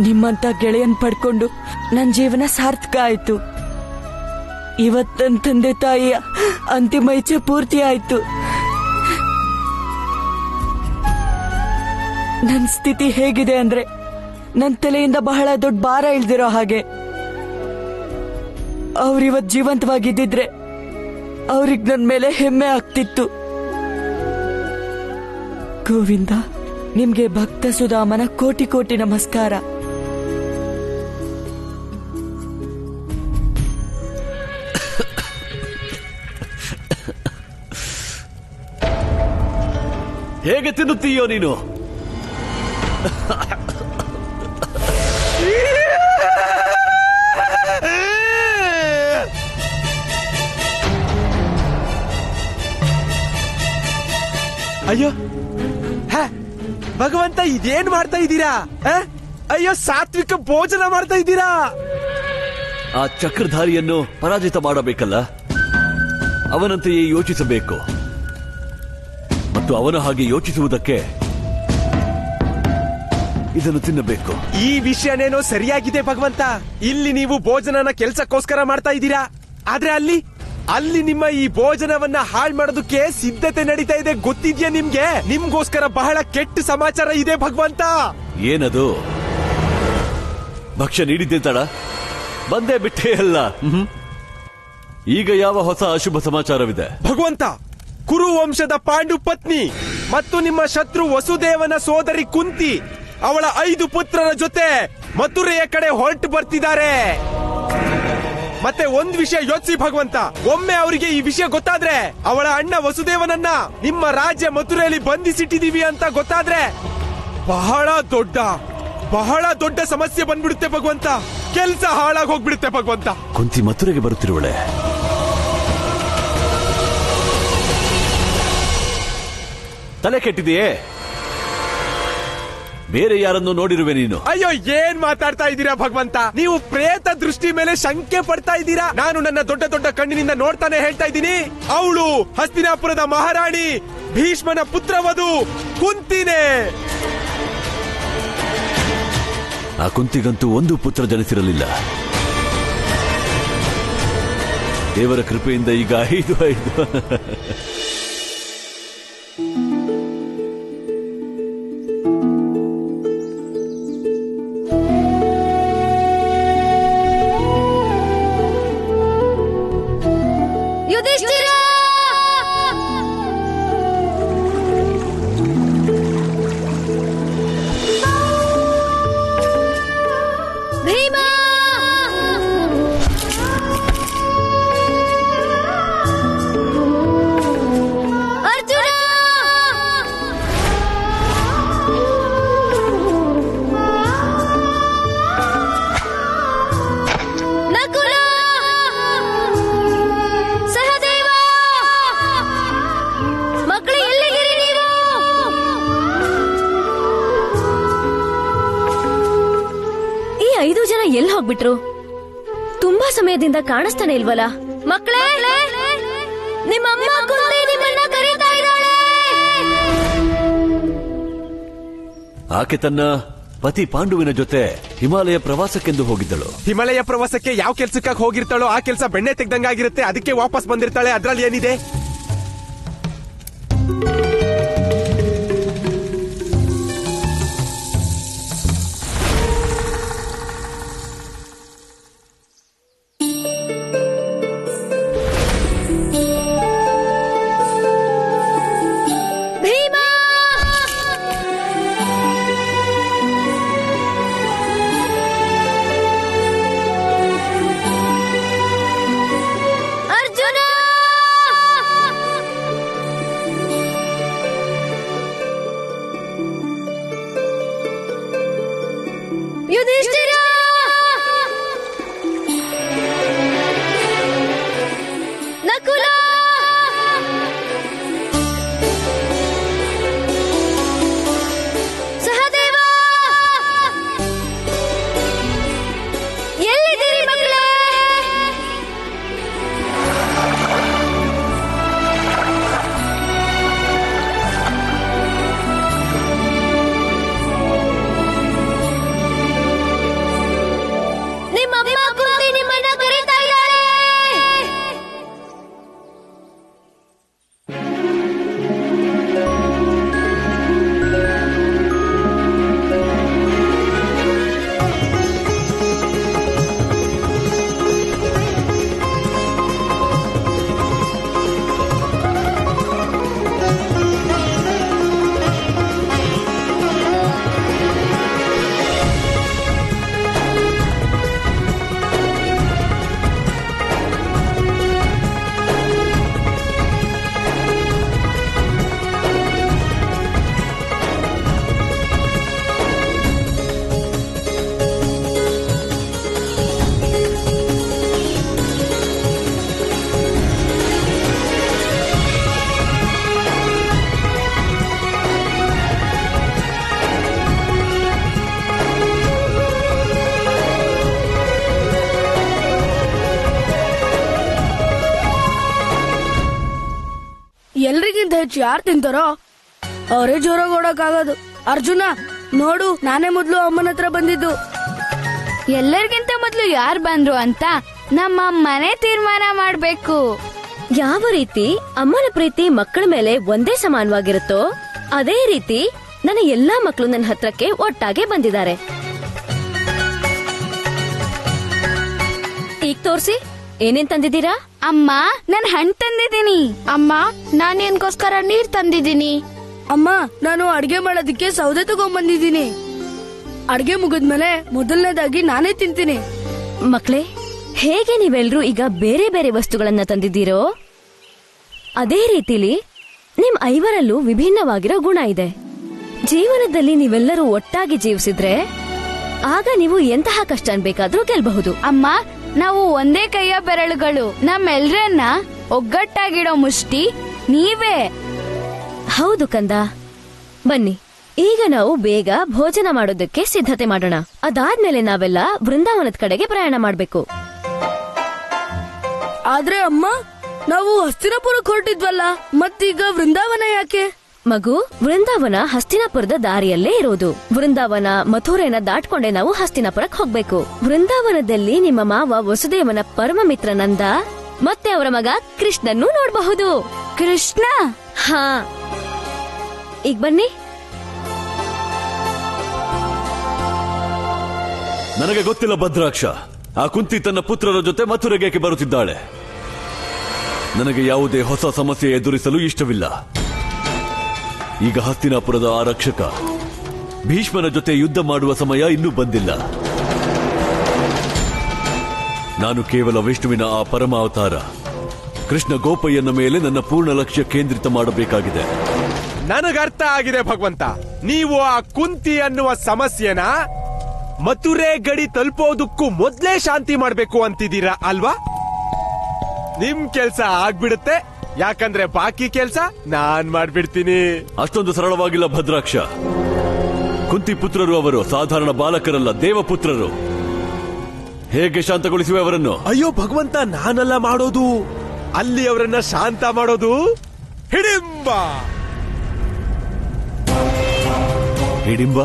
ನಿಮ್ಮಂತ ಗೆಳೆಯನ್ ಪಡ್ಕೊಂಡು ನನ್ನ ಜೀವನ ಸಾರ್ಥಕ ಆಯ್ತು. ಇವತ್ ನನ್ನ ತಂದೆ ತಾಯಿಯ ಅಂತಿಮ ಇಚ್ಛೆ ಪೂರ್ತಿ ಆಯ್ತು. ನನ್ನ ಸ್ಥಿತಿ ಹೇಗಿದೆ ಅಂದ್ರೆ ನನ್ನ ತಲೆಯಿಂದ ಬಹಳ ದೊಡ್ಡ ಭಾರ ಇಳ್ದಿರೋ ಹಾಗೆ. ಅವ್ರಿವತ್ ಜೀವಂತವಾಗಿದ್ದಿದ್ರೆ ಅವ್ರಿಗೆ ನನ್ನ ಮೇಲೆ ಹೆಮ್ಮೆ ಆಗ್ತಿತ್ತು. ಗೋವಿಂದ, ನಿಮ್ಗೆ ಭಕ್ತ ಸುಧಾಮನ ಕೋಟಿ ಕೋಟಿ ನಮಸ್ಕಾರ. ಹೇಗೆ ತಿನ್ನುತ್ತೀಯೋ ನೀನು? ಅಯ್ಯೋ ಭಗವಂತ, ಇದೇನ್ ಮಾಡ್ತಾ ಇದ್ದೀರಾ? ಅಯ್ಯೋ, ಸಾತ್ವಿಕ ಭೋಜನ ಮಾಡ್ತಾ ಇದ್ದೀರಾ? ಆ ಚಕ್ರಧಾರಿಯನ್ನು ಪರಾಜಿತ ಮಾಡಬೇಕಲ್ಲ, ಅವನಂತೆಯೇ ಯೋಚಿಸಬೇಕು. ಮತ್ತು ಅವನ ಹಾಗೆ ಯೋಚಿಸುವುದಕ್ಕೆ ಇದನ್ನು ತಿನ್ನಬೇಕು. ಈ ವಿಷಯನೇನೋ ಸರಿಯಾಗಿದೆ ಭಗವಂತ. ಇಲ್ಲಿ ನೀವು ಭೋಜನನ ಕೆಲ್ಸಕ್ಕೋಸ್ಕರ ಮಾಡ್ತಾ ಇದ್ದೀರಾ, ಆದ್ರೆ ಅಲ್ಲಿ ನಿಮ್ಮ ಈ ಭೋಜನವನ್ನ ಹಾಳು ಮಾಡೋದಕ್ಕೆ ಸಿದ್ಧತೆ ನಡೀತಾ ಇದೆ. ಗೊತ್ತಿದ್ಯಾ ನಿಮ್ಗೆ? ನಿಮ್ಗೋಸ್ಕರ ಬಹಳ ಕೆಟ್ಟ ಸಮಾಚಾರ ಇದೆ ಭಗವಂತ. ಏನದು? ಭಕ್ಷ್ಯ ನೀಡಿದ್ದೆ ತಡ, ಬಂದೇ ಬಿಟ್ಟೇ ಅಲ್ಲ. ಈಗ ಯಾವ ಹೊಸ ಅಶುಭ ಸಮಾಚಾರವಿದೆ? ಭಗವಂತ, ಕುರು ವಂಶದ ಪಾಂಡು ಪತ್ನಿ ಮತ್ತು ನಿಮ್ಮ ಶತ್ರು ವಸುದೇವನ ಸೋದರಿ ಕುಂತಿ ಅವಳ 5 ಪುತ್ರರ ಜೊತೆ ಮಥುರೆಯ ಕಡೆ ಹೊರಟು ಬರ್ತಿದ್ದಾರೆ. ಮತ್ತೆ ಒಂದ್ ವಿಷಯ ಯೋಚಿಸಿ ಭಗವಂತ, ಒಮ್ಮೆ ಅವರಿಗೆ ಈ ವಿಷಯ ಗೊತ್ತಾದ್ರೆ, ಅವಳ ಅಣ್ಣ ವಸುದೇವನನ್ನ ನಿಮ್ಮ ರಾಜ್ಯ ಮಥುರೆಯಲ್ಲಿ ಬಂಧಿಸಿಟ್ಟಿದೀವಿ ಅಂತ ಗೊತ್ತಾದ್ರೆ ಬಹಳ ದೊಡ್ಡ ಸಮಸ್ಯೆ ಬಂದ್ಬಿಡುತ್ತೆ ಭಗವಂತ. ಕೆಲ್ಸ ಹಾಳಾಗಿ ಹೋಗ್ಬಿಡುತ್ತೆ ಭಗವಂತ. ಕುಂತಿ ಮಥುರೆಗೆ ಬರುತ್ತಿರುವಳೆ. ತಲೆ ಕೆಟ್ಟಿದೆಯೇ? ಬೇರೆ ಯಾರನ್ನು ನೋಡಿರುವೆ ನೀನು? ಅಯ್ಯೋ, ಏನ್ ಮಾತಾಡ್ತಾ ಇದ್ದೀರಾ ಭಗವಂತ? ನೀವು ಪ್ರೇತ ದೃಷ್ಟಿ ಮೇಲೆ ಶಂಕೆ ಪಡ್ತಾ ಇದ್ದೀರಾ? ನಾನು ನನ್ನ ದೊಡ್ಡ ದೊಡ್ಡ ಕಣ್ಣಿನಿಂದ ನೋಡ್ತಾನೆ ಹೇಳ್ತಾ ಇದ್ದೀನಿ. ಅವಳು ಹಸ್ತಿನಾಪುರದ ಮಹಾರಾಣಿ, ಭೀಷ್ಮನ ಪುತ್ರವಧು ಕುಂತಿನೇ. ಆ ಕುಂತಿಗಂತೂ ಒಂದು ಪುತ್ರ ಜನಿಸಿರಲಿಲ್ಲ. ದೇವರ ಕೃಪೆಯಿಂದ ಈಗ 5 ಎಲ್ಲಿ ಹೋಗ್ಬಿಟ್ರು? ತುಂಬಾ ಸಮಯದಿಂದ ಕಾಣಿಸ್ತಾನೆ ಇಲ್ವಲ್ಲ? ಮಕ್ಕಳೇ, ನಿಮ್ಮ ಅಮ್ಮ ಕುಂತಿ ನಿಮ್ಮನ್ನ ಕರೀತಾ ಇದ್ದಾಳೆ. ಆಕೆ ತನ್ನ ಪತಿ ಪಾಂಡುವಿನ ಜೊತೆ ಹಿಮಾಲಯ ಪ್ರವಾಸಕ್ಕೆಂದು ಹೋಗಿದ್ದಳು. ಹಿಮಾಲಯ ಪ್ರವಾಸಕ್ಕೆ ಯಾವ ಕೆಲ್ಸಕ್ಕಾಗಿ ಹೋಗಿರ್ತಾಳೋ ಆ ಕೆಲಸ ಬೆಣ್ಣೆ ತೆಗ್ದಂಗಾಗಿರುತ್ತೆ. ಅದಕ್ಕೆ ವಾಪಸ್ ಬಂದಿರ್ತಾಳೆ. ಅದ್ರಲ್ಲಿ ಏನಿದೆ? ಎಲ್ರಿಗಿಂತ ಹೆಚ್ಚು ಯಾರು ತಿಂತಾರೋ ಅವರೇ ಜೋರಾಗಿ ಓಡಕ್ಕಾಗೋದು. ಅರ್ಜುನ ನೋಡು, ನಾನೇ ಮೊದ್ಲು ಅಮ್ಮನ ಹತ್ರ ಬಂದಿದ್ದು. ಎಲ್ಲರಿಗಿಂತ ಮೊದ್ಲು ಯಾರು ಬಂದ್ರು ಅಂತ ನಮ್ಮ ಅಮ್ಮನೇ ತೀರ್ಮಾನ ಮಾಡ್ಬೇಕು. ಯಾವ ರೀತಿ ಅಮ್ಮನ ಪ್ರೀತಿ ಮಕ್ಕಳ ಮೇಲೆ ಒಂದೇ ಸಮಾನವಾಗಿರುತ್ತೋ ಅದೇ ರೀತಿ ನನ್ನ ಎಲ್ಲಾ ಮಕ್ಕಳು ನನ್ನ ಹತ್ರಕ್ಕೆ ಒಟ್ಟಾಗೆ ಬಂದಿದ್ದಾರೆ. ಈಗ ತೋರ್ಸಿ, ಏನೇನ್ ತಂದಿದ್ದೀರಾ? ಅಮ್ಮ, ನಾನು ಹಣ್ಣು ತಂದಿದ್ದೀನಿ. ಅಮ್ಮ, ನಾನು ಏನ್ಗೋಸ್ಕರ ನೀರ್ ತಂದಿದ್ದೀನಿ. ಅಮ್ಮ, ನಾನು ಅಡ್ಗೆ ಮಾಡೋದಕ್ಕೆ ಸೌದೆ ತಗೊಂಡ್ಬಂದಿದ್ದೀನಿ. ಅಡ್ಗೆ ಮುಗಿದ್ಮೇಲೆ ಮೊದಲನೇದಾಗಿ ನಾನೇ ತಿಂತೀನಿ. ಮಕ್ಕಳೇ, ಹೇಗೆ ನೀವೆಲ್ರೂ ಈಗ ಬೇರೆ ಬೇರೆ ವಸ್ತುಗಳನ್ನ ತಂದಿದ್ದೀರೋ ಅದೇ ರೀತಿಲಿ ನಿಮ್ ಐವರಲ್ಲೂ ವಿಭಿನ್ನವಾಗಿರೋ ಗುಣ ಇದೆ. ಜೀವನದಲ್ಲಿ ನೀವೆಲ್ಲರೂ ಒಟ್ಟಾಗಿ ಜೀವಿಸಿದ್ರೆ ಆಗ ನೀವು ಎಂತಹ ಕಷ್ಟ ಬೇಕಾದ್ರೂ ಗೆಲ್ಬಹುದು. ಅಮ್ಮ, ನಾವು ಒಂದೇ ಕೈಯ ಬೆರಳುಗಳು. ನಮ್ಮೆಲ್ರನ್ನ ಒಗ್ಗಟ್ಟಾಗಿಡೋ ಮುಷ್ಟಿ ನೀವೇ. ಹೌದು ಕಂದ, ಬನ್ನಿ ಈಗ ನಾವು ಬೇಗ ಭೋಜನ ಮಾಡೋದಕ್ಕೆ ಸಿದ್ಧತೆ ಮಾಡೋಣ. ಅದಾದ್ಮೇಲೆ ನಾವೆಲ್ಲ ವೃಂದಾವನದ ಕಡೆಗೆ ಪ್ರಯಾಣ ಮಾಡ್ಬೇಕು. ಆದ್ರೆ ಅಮ್ಮ, ನಾವು ಹಸ್ತಿನಾಪುರಕ್ಕೆ ಹೊರಟಿದ್ವಲ್ಲ, ಮತ್ತೀಗ ವೃಂದಾವನ ಯಾಕೆ? ಮಗು, ವೃಂದಾವನ ಹಸ್ತಿನಾಪುರದ ದಾರಿಯಲ್ಲೇ ಇರೋದು. ವೃಂದಾವನ ಮಥುರೆನ ದಾಟ್ಕೊಂಡೆ ನಾವು ಹಸ್ತಿನಾಪುರಕ್ಕೆ ಹೋಗ್ಬೇಕು. ವೃಂದಾವನದಲ್ಲಿ ನಿಮ್ಮ ಮಾವ ವಸುದೇವನ ಪರಮ ಮಿತ್ರ ನಂದ ಮತ್ತೆ ಅವರ ಮಗ ಕೃಷ್ಣನ್ನು ನೋಡಬಹುದು. ಕೃಷ್ಣ? ಹಾ, ಈಗ ಬನ್ನಿ. ನನಗೆ ಗೊತ್ತಿಲ್ಲ ಭದ್ರಾಕ್ಷ, ಆ ಕುಂತಿ ತನ್ನ ಪುತ್ರರ ಜೊತೆ ಮಥುರೆಗೆ ಬರುತ್ತಿದ್ದಾಳೆ. ನನಗೆ ಯಾವುದೇ ಹೊಸ ಸಮಸ್ಯೆ ಎದುರಿಸಲು ಇಷ್ಟವಿಲ್ಲ. ಈಗ ಹಸ್ತಿನಾಪುರದ ಆ ರಕ್ಷಕ ಭೀಷ್ಮನ ಜೊತೆ ಯುದ್ಧ ಮಾಡುವ ಸಮಯ ಇನ್ನೂ ಬಂದಿಲ್ಲ. ನಾನು ಕೇವಲ ವಿಷ್ಣುವಿನ ಆ ಪರಮಾವತಾರ ಕೃಷ್ಣ ಗೋಪಯ್ಯನ ಮೇಲೆ ನನ್ನ ಪೂರ್ಣ ಲಕ್ಷ್ಯ ಕೇಂದ್ರಿತ ಮಾಡಬೇಕಾಗಿದೆ. ನನಗರ್ಥ ಆಗಿದೆ ಭಗವಂತ. ನೀವು ಆ ಕುಂತಿ ಅನ್ನುವ ಸಮಸ್ಯೆನ ಮಥುರೆ ಗಡಿ ತಲುಪೋದಕ್ಕೂ ಮೊದ್ಲೇ ಶಾಂತಿ ಮಾಡ್ಬೇಕು ಅಂತಿದ್ದೀರಾ ಅಲ್ವಾ? ನಿಮ್ ಕೆಲ್ಸ ಆಗ್ಬಿಡುತ್ತೆ, ಯಾಕಂದ್ರೆ ಬಾಕಿ ಕೆಲ್ಸ ನಾನ್ ಮಾಡ್ಬಿಡ್ತೀನಿ. ಅಷ್ಟೊಂದು ಸರಳವಾಗಿಲ್ಲ ಭದ್ರಾಕ್ಷ. ಕುಂತಿ ಪುತ್ರರು ಅವರು ಸಾಧಾರಣ ಬಾಲಕರಲ್ಲ, ದೇವಪುತ್ರರು. ಹೇಗೆ ಶಾಂತಗೊಳಿಸುವೆ ಅವರನ್ನು? ಅಯ್ಯೋ ಭಗವಂತ, ನಾನಲ್ಲ ಮಾಡೋದು, ಅಲ್ಲಿ ಅವರನ್ನ ಶಾಂತ ಮಾಡೋದು ಹಿಡಿಂಬ. ಹಿಡಿಂಬ?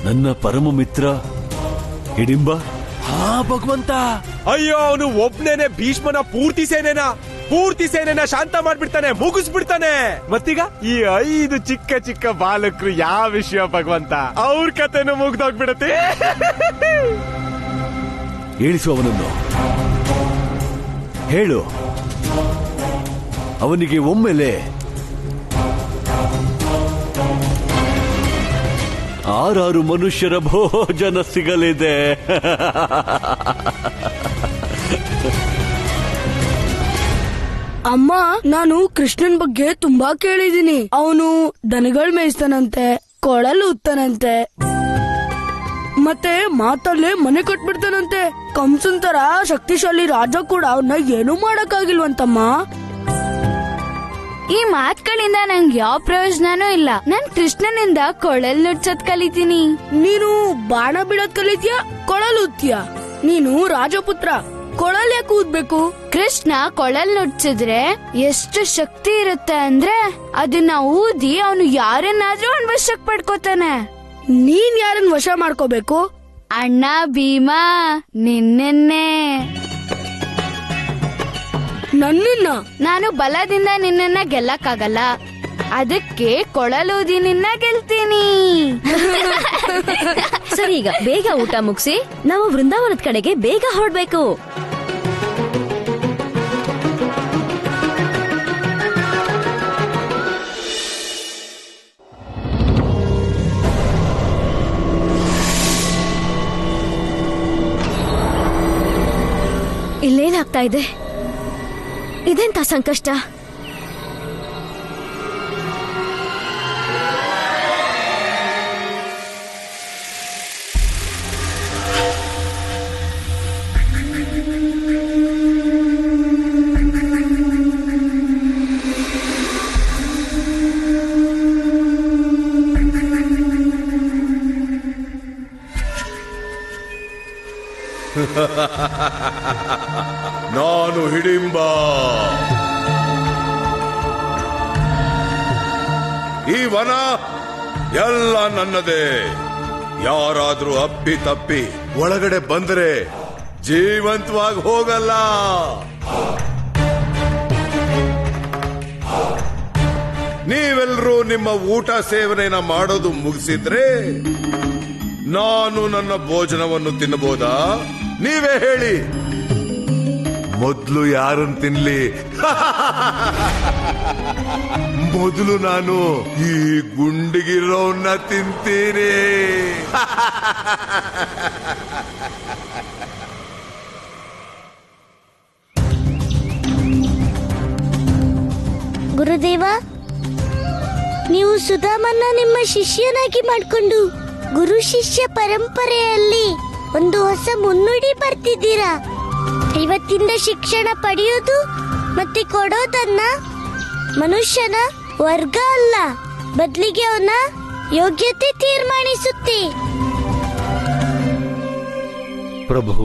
ನನ್ನ ಪರಮ ಮಿತ್ರ ಹಿಡಿಂಬ? ಹಾ ಭಗವಂತ. ಅಯ್ಯೋ, ಅವನು ಒಬ್ನೇನೆ ಭೀಷ್ಮನ ಪೂರ್ತಿ ಸೇನೆನ ಶಾಂತ ಮಾಡ್ಬಿಡ್ತಾನೆ, ಮುಗಿಸ್ಬಿಡ್ತಾನೆ. ಮತ್ತೀಗ ಈ 5 ಚಿಕ್ಕ ಚಿಕ್ಕ ಬಾಲಕರು ಯಾವ ವಿಷಯ ಭಗವಂತ? ಅವ್ರ ಕತೆನೂ ಮುಗ್ದೋಗ್ಬಿಡತ್ತೆ. ಹೇಳಿಸು ಅವನನ್ನು. ಹೇಳು ಅವನಿಗೆ ಒಮ್ಮೆಲೆ 6 ಮನುಷ್ಯರ ಭೋಜನ ಸಿಗಲಿದೆ. ಅಮ್ಮ, ನಾನು ಕೃಷ್ಣನ್ ಬಗ್ಗೆ ತುಂಬಾ ಕೇಳಿದೀನಿ. ಅವನು ದನಗಳು ಮೇಯಿಸ್ತಾನಂತೆ, ಕೊಳಲು ಉತ್ತಾನಂತೆ, ಮತ್ತೆ ಮಾತಲ್ಲೇ ಮನೆ ಕಟ್ಬಿಡ್ತಾನಂತೆ. ಕಂಸನ್ ತರ ಶಕ್ತಿಶಾಲಿ ರಾಜ ಕೂಡ ಅವನ್ನ ಏನೂ ಮಾಡಕ್ಕಾಗಿಲ್ವಂತಮ್ಮ. ಈ ಮಾತುಗಳಿಂದ ನಂಗೆ ಯಾವ ಪ್ರಯೋಜನನೂ ಇಲ್ಲ. ನಾನ್ ಕೃಷ್ಣನಿಂದ ಕೊಳಲ್ ನುಡ್ಸೋದ್ ಕಲಿತೀನಿ. ನೀನು ಬಾಣ ಬಿಡೋದ್ ಕಲಿತೀಯ, ಕೊಳಲು ಉತ್ತೀಯ. ನೀನು ರಾಜಪುತ್ರ, ಕೊಳಲ್ ಯಾಕೆ ಊದ್ಬೇಕು? ಕೃಷ್ಣ ಕೊಳಲ್ ನುಡ್ಸಿದ್ರೆ ಎಷ್ಟು ಶಕ್ತಿ ಇರುತ್ತೆ ಅಂದ್ರೆ ಅದನ್ನ ಊದಿ ಅವನು ಯಾರನ್ನಾದ್ರೂ ಅವನ್ ವಶಕ್ ಪಡ್ಕೋತಾನೆ. ನೀನ್ ಯಾರನ್ನ ವಶ ಮಾಡ್ಕೋಬೇಕು? ಅಣ್ಣ ಭೀಮಾ, ನಿನ್ನೆನ್ನೆ. ನನ್ನನ್ನ? ನಾನು ಬಲದಿಂದ ನಿನ್ನನ್ನ ಗೆಲ್ಲಕ್ಕಾಗಲ್ಲ, ಅದಕ್ಕೆ ಕೊಳಲೂದಿ ನಿನ್ನ ಗೆಲ್ತೀನಿ. ಸರಿ, ಈಗ ಬೇಗ ಊಟ ಮುಗಿಸಿ ನಾವು ವೃಂದಾವನದ ಕಡೆಗೆ ಬೇಗ ಹೊರಡ್ಬೇಕು. ಇಲ್ಲೇನಾಗ್ತಾ ಇದೆ? ಇದೆಂತ ಸಂಕಷ್ಟ? ನಾನು ಹಿಡಿಂಬ. ಈ ವನ ಎಲ್ಲ ನನ್ನದೇ. ಯಾರಾದ್ರೂ ಅಪ್ಪಿ ತಪ್ಪಿ ಒಳಗಡೆ ಬಂದರೆ ಜೀವಂತವಾಗಿ ಹೋಗಲ್ಲ. ನೀವೆಲ್ಲರೂ ನಿಮ್ಮ ಊಟ ಸೇವನೆನ ಮಾಡೋದು ಮುಗಿಸಿದ್ರೆ ನಾನು ನನ್ನ ಭೋಜನವನ್ನು ತಿನ್ನಬಹುದಾ? ನೀವೇ ಹೇಳಿ, ಮೊದಲು ಯಾರನ್ನು ತಿನ್ಲಿ? ಮೊದಲು ನಾನು ಈ ಗುಂಡಿಗಿರೋನ್ನ ತಿಂತೀನಿ. ಗುರುದೇವ, ನೀವು ಸುಧಾಮನ್ನ ನಿಮ್ಮ ಶಿಷ್ಯನಾಗಿ ಮಾಡಿಕೊಂಡು ಗುರು ಶಿಷ್ಯ ಪರಂಪರೆಯಲ್ಲಿ ಒಂದು ಹೊಸ ಮುನ್ನುಡಿ ಬರ್ತಿದ್ದೀರಾ. ಇವತ್ತಿಂದ ಶಿಕ್ಷಣ ಪಡೆಯೋದು ಮತ್ತೆ ಕೊಡೋದನ್ನ ಮನುಷ್ಯನ ವರ್ಗ ಅಲ್ಲ, ಬದಲಿಗೆ ಅವನ ಯೋಗ್ಯತೆ ತೀರ್ಮಾನಿಸುತ್ತೆ. ಪ್ರಭು,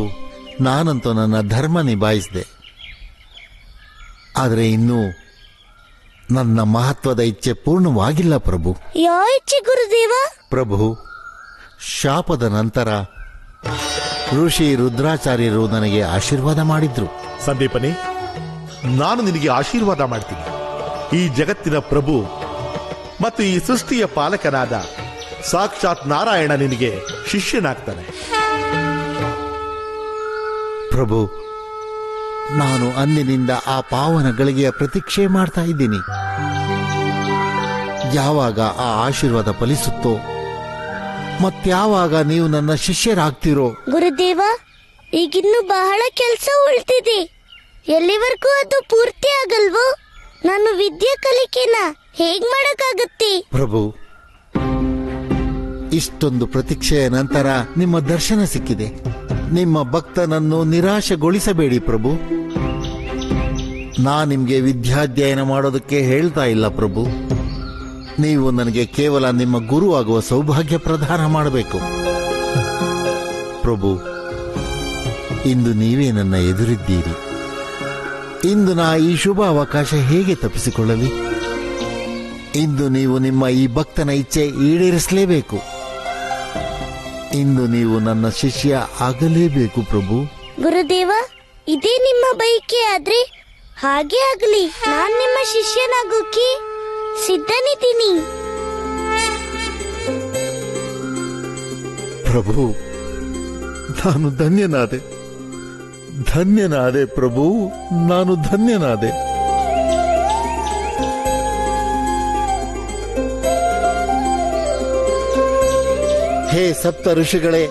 ನಾನಂತೂ ನನ್ನ ಧರ್ಮ ನಿಭಾಯಿಸಿದೆ. ಆದರೆ ಇನ್ನೂ ನನ್ನ ಮಹತ್ವದ ಇಚ್ಛೆ ಪೂರ್ಣವಾಗಿಲ್ಲ ಪ್ರಭು. ಯಾವ ಇಚ್ಛೆ ಗುರುದೇವ? ಪ್ರಭು, ಶಾಪದ ನಂತರ ಋಷಿ ರುದ್ರಾಚಾರ್ಯರು ನನಗೆ ಆಶೀರ್ವಾದ ಮಾಡಿದ್ರು. ಸಂದೀಪನಿ, ನಾನು ನಿನಗೆ ಆಶೀರ್ವಾದ ಮಾಡ್ತೀನಿ. ಈ ಜಗತ್ತಿನ ಪ್ರಭು ಮತ್ತು ಈ ಸೃಷ್ಟಿಯ ಪಾಲಕನಾದ ಸಾಕ್ಷಾತ್ ನಾರಾಯಣ ನಿನಗೆ ಶಿಷ್ಯನಾಗ್ತಾನೆ. ಪ್ರಭು, ನಾನು ಅಂದಿನಿಂದ ಆ ಪಾವನ ಗಳಿಗೆಯ ಪ್ರತೀಕ್ಷೆ ಮಾಡ್ತಾ ಇದ್ದೀನಿ. ಯಾವಾಗ ಆ ಆಶೀರ್ವಾದ ಫಲಿಸುತ್ತೋ, ಮತ್ಯಾವಾಗ ನೀವು ನನ್ನ ಶಿಷ್ಯರಾಗ್ತಿರೋ. ಗುರುದೇವ, ಈಗಿನ್ನೂ ಬಹಳ ಕೆಲಸ ಉಳ್ತಿದೆ. ಎಲ್ಲಿವರೆಗೂ ಅದು ಪೂರ್ತಿ ಆಗಲ್ವೋ? ನಾನು ವಿದ್ಯೆ ಕಲಿಕೆನ ಹೇಗ್ ಮಾಡಕ್ಕಾಗತ್ತೆ? ಪ್ರಭು, ಇಷ್ಟೊಂದು ಪ್ರತೀಕ್ಷೆಯ ನಂತರ ನಿಮ್ಮ ದರ್ಶನ ಸಿಕ್ಕಿದೆ. ನಿಮ್ಮ ಭಕ್ತನನ್ನು ನಿರಾಶೆಗೊಳಿಸಬೇಡಿ ಪ್ರಭು. ನಿಮ್ಗೆ ವಿದ್ಯಾಧ್ಯಯನ ಮಾಡೋದಕ್ಕೆ ಹೇಳ್ತಾ ಇಲ್ಲ ಪ್ರಭು. ನೀವು ನನಗೆ ಕೇವಲ ನಿಮ್ಮ ಗುರು ಆಗುವ ಸೌಭಾಗ್ಯ ಪ್ರದಾನ ಮಾಡಬೇಕು. ಪ್ರಭು, ಇಂದು ನೀವೇ ನನ್ನ ಎದುರಿದ್ದೀರಿ. ಇಂದು ನಾ ಈ ಶುಭ ಅವಕಾಶ ಹೇಗೆ ತಪ್ಪಿಸಿಕೊಳ್ಳಲಿ? ಇಂದು ನೀವು ನಿಮ್ಮ ಈ ಭಕ್ತನ ಇಚ್ಛೆ ಈಡೇರಿಸಲೇಬೇಕು. ಇಂದು ನೀವು ನನ್ನ ಶಿಷ್ಯ ಆಗಲೇಬೇಕು ಪ್ರಭು. ಗುರುದೇವ, ಇದೇ ನಿಮ್ಮ ಬಯಕೆ ಆದ್ರೆ ಹಾಗೆ ಆಗಲಿ. ನಾನ್ ನಿಮ್ಮ ಶಿಷ್ಯನಾಗೋಕೆ ಸಿದ್ಧನಿದ್ದೀನಿ. ಪ್ರಭು, ನಾನು ಧನ್ಯನಾದೆ, ಧನ್ಯನಾದೆ ಪ್ರಭು, ನಾನು ಧನ್ಯನಾದೆ. ಹೇ ಸಪ್ತ ಋಷಿಗಳೇ,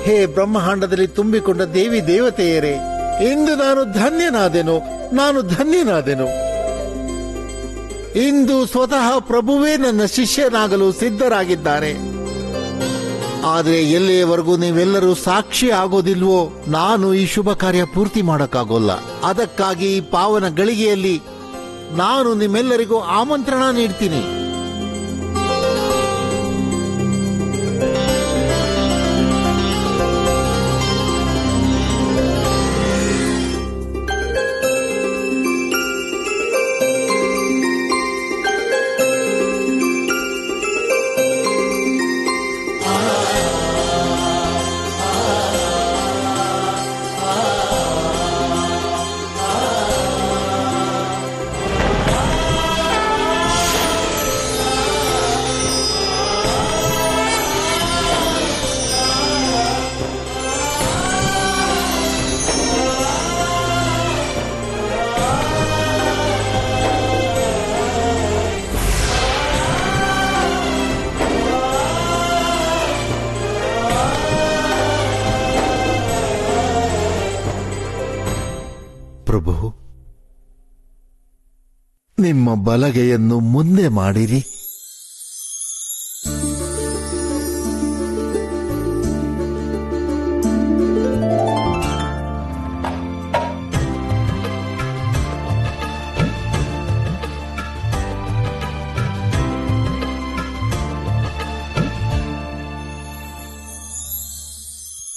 ಹೇ ಬ್ರಹ್ಮಾಂಡದಲ್ಲಿ ತುಂಬಿಕೊಂಡ ದೇವಿ ದೇವತೆಯರೇ, ಇಂದು ನಾನು ಧನ್ಯನಾದೆನು, ನಾನು ಧನ್ಯನಾದೆನು. ಇಂದು ಸ್ವತಃ ಪ್ರಭುವೇ ನನ್ನ ಶಿಷ್ಯನಾಗಲು ಸಿದ್ಧರಾಗಿದ್ದಾರೆ. ಆದರೆ ಎಲ್ಲಿಯವರೆಗೂ ನೀವೆಲ್ಲರೂ ಸಾಕ್ಷಿ ಆಗೋದಿಲ್ವೋ, ನಾನು ಈ ಶುಭ ಕಾರ್ಯ ಪೂರ್ತಿ ಮಾಡೋಕ್ಕಾಗೋಲ್ಲ. ಅದಕ್ಕಾಗಿ ಈ ಪಾವನ ಗಳಿಗೆಯಲ್ಲಿ ನಾನು ನಿಮ್ಮೆಲ್ಲರಿಗೂ ಆಮಂತ್ರಣ ನೀಡ್ತೀನಿ. ಪ್ರಭು, ನಿಮ್ಮ ಬಲಗೈಯನ್ನು ಮುಂದೆ ಮಾಡಿರಿ.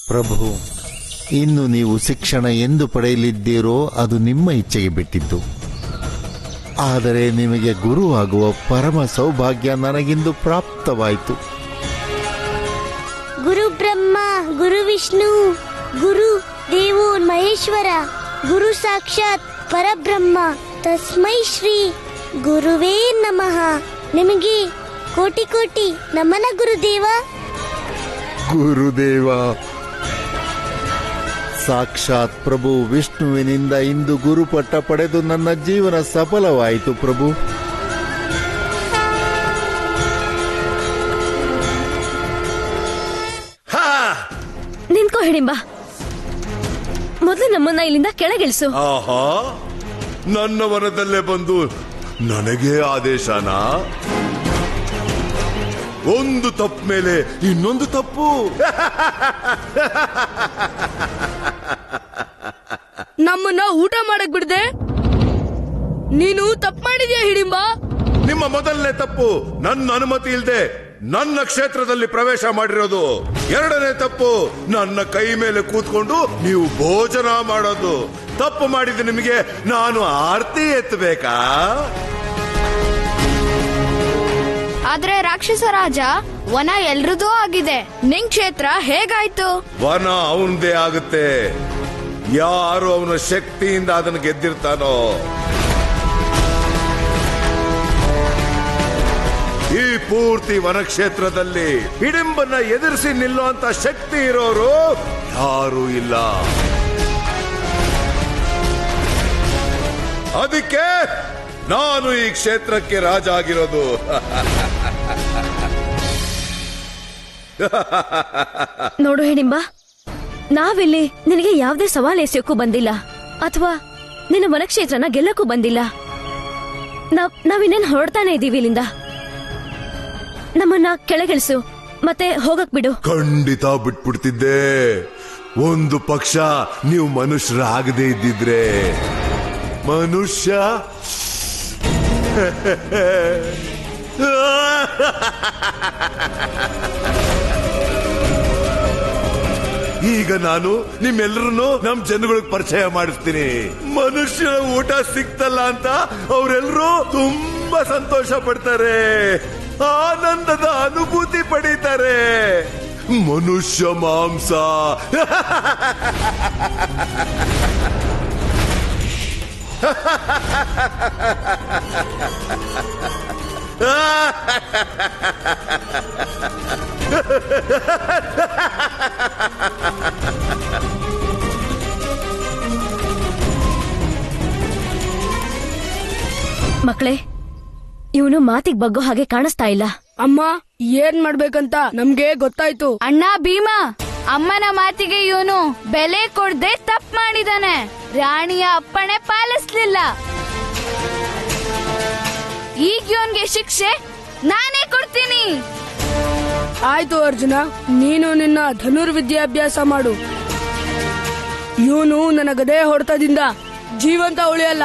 ಪ್ರಭು, ಇನ್ನು ನೀವು ಶಿಕ್ಷಣ ಎಂದು ಪಡೆಯಲಿದ್ದೀರೋ ಅದು ನಿಮ್ಮ ಇಚ್ಛೆಗೆ ಬಿಟ್ಟಿದ್ದು. ಆದರೆ ನಿಮಗೆ ಗುರು ಆಗುವ ಪರಮ ಸೌಭಾಗ್ಯ ನನಗಿಂದು ಪ್ರಾಪ್ತವಾಯಿತು. ಗುರು ಬ್ರಹ್ಮ, ಗುರು ವಿಷ್ಣು, ಗುರು ದೇವೋ ಮಹೇಶ್ವರ, ಗುರು ಸಾಕ್ಷಾತ್ ಪರಬ್ರಹ್ಮ, ತಸ್ಮೈ ಶ್ರೀ ಗುರುವೇ ನಮಃ. ನಿಮಗೆ ಕೋಟಿ ಕೋಟಿ ನಮನ ಗುರುದೇವ. ಗುರುದೇವ, ಸಾಕ್ಷಾತ್ ಪ್ರಭು ವಿಷ್ಣುವಿನಿಂದ ಇಂದು ಗುರುಪಟ್ಟ ಪಡೆದು ನನ್ನ ಜೀವನ ಸಫಲವಾಯಿತು ಪ್ರಭು. ನಿಂತ್ಕೋ ಹಿಡಿಂಬ, ಮೊದಲು ನಮ್ಮನ್ನ ಇಲ್ಲಿಂದ ಕೆಳಗಿಳಿಸು. ಆಹಾ, ನನ್ನ ವನದಲ್ಲೇ ಬಂದು ನನಗೆ ಆದೇಶನಾ? ಒಂದು ತಪ್ಪು ಮೇಲೆ ಇನ್ನೊಂದು ತಪ್ಪು. ನಮ್ಮನ್ನ ಊಟ ಮಾಡಕ್ ಬಿಡದೆ ನೀನು ತಪ್ಪು ಮಾಡಿದ್ಯಾ ಹಿಡಿಂಬ. ನಿಮ್ಮ ಮೊದಲನೇ ತಪ್ಪು ನನ್ನ ಅನುಮತಿ ಇಲ್ಲದೆ ನನ್ನ ಕ್ಷೇತ್ರದಲ್ಲಿ ಪ್ರವೇಶ ಮಾಡಿರೋದು. ಎರಡನೇ ತಪ್ಪು ನನ್ನ ಕೈ ಮೇಲೆ ಕೂತ್ಕೊಂಡು ನೀವು ಭೋಜನ ಮಾಡೋದು. ತಪ್ಪು ಮಾಡಿದ ನಿಮಗೆ ನಾನು ಆರತಿ ಎತ್ತಬೇಕಾ? ಆದ್ರೆ ರಾಕ್ಷಸ ರಾಜ, ವನ ಎಲ್ರದೂ ಆಗಿದೆ, ನಿನ್ ಕ್ಷೇತ್ರ ಹೇಗಾಯ್ತು? ವನ ಅವನದೇ ಆಗುತ್ತೆ, ಯಾರು ಅವನ ಶಕ್ತಿಯಿಂದ ಅದನ್ನು ಗೆದ್ದಿರ್ತಾನೋ. ಈ ಪೂರ್ತಿ ವನಕ್ಷೇತ್ರದಲ್ಲಿ ಹಿಡಿಂಬನ್ನ ಎದುರಿಸಿ ನಿಲ್ಲುವಂತ ಶಕ್ತಿ ಇರೋರು ಯಾರೂ ಇಲ್ಲ. ಅದಕ್ಕೆ ನಾನು ಈ ಕ್ಷೇತ್ರಕ್ಕೆ ರಾಜ ಆಗಿರೋದು. ನೋಡು ಹಿಡಿಂಬ, ನಾವಿಲ್ಲಿ ನಿನಗೆ ಯಾವುದೇ ಸವಾಲು ಎಸೆಯೋಕ್ಕೂ ಬಂದಿಲ್ಲ, ಅಥವಾ ನಿನ್ನ ವನಕ್ಷೇತ್ರನ ಗೆಲ್ಲಕ್ಕೂ ಬಂದಿಲ್ಲ. ನಾವಿನ್ನೇನು ಹೊರಡ್ತಾನೆ ಇದೀವಿ ಇಲ್ಲಿಂದ. ನಮ್ಮನ್ನ ಕೆಳಗಿಳಿಸು, ಮತ್ತೆ ಹೋಗಕ್ ಬಿಡು. ಖಂಡಿತ ಬಿಟ್ಬಿಡ್ತಿದ್ದೆ, ಒಂದು ಪಕ್ಷ ನೀವು ಮನುಷ್ಯರಾಗದೇ ಇದ್ದಿದ್ರೆ. ಮನುಷ್ಯ ಈಗ ನಾನು ನಿಮ್ಮೆಲ್ಲರನ್ನು ನಮ್ ಜನಗಳಿಗೆ ಪರಿಚಯ ಮಾಡಿಸ್ತೀನಿ. ಮನುಷ್ಯನ ಊಟ ಸಿಕ್ತಲ್ಲ ಅಂತ ಅವರೆಲ್ಲರೂ ತುಂಬಾ ಸಂತೋಷ ಪಡ್ತಾರೆ, ಆನಂದದ ಅನುಭೂತಿ ಪಡೀತಾರೆ. ಮನುಷ್ಯ ಮಾಂಸ. ಮಕ್ಕಳೇ, ಇವನು ಮಾತಿಗೆ ಬಗ್ಗೋ ಹಾಗೆ ಕಾಣಿಸ್ತಾ ಇಲ್ಲ. ಅಮ್ಮ, ಏನ್ ಮಾಡ್ಬೇಕಂತ ನಮ್ಗೆ ಗೊತ್ತಾಯ್ತು. ಅಣ್ಣ ಭೀಮಾ, ಅಮ್ಮನ ಮಾತಿಗೆ ಇವನು ಬೆಲೆ ಕೊಡದೆ ತಪ್ಪು ಮಾಡಿದಾನೆ. ರಾಣಿಯ ಅಪ್ಪಣೆ ಪಾಲಿಸ್ಲಿಲ್ಲ. ಈಗ ಇವನ್ಗೆ ಶಿಕ್ಷೆ ನಾನೇ ಕೊಡ್ತೀನಿ. ಆಯ್ತು ಅರ್ಜುನ, ನೀನು ನಿನ್ನ ಧನುರ್ವಿದ್ಯಾಭ್ಯಾಸ ಮಾಡು. ಇವನು ನನ್ನ ಗದೆ ಹೊಡೆತದಿಂದ ಜೀವಂತ ಉಳಿಯಲ್ಲ.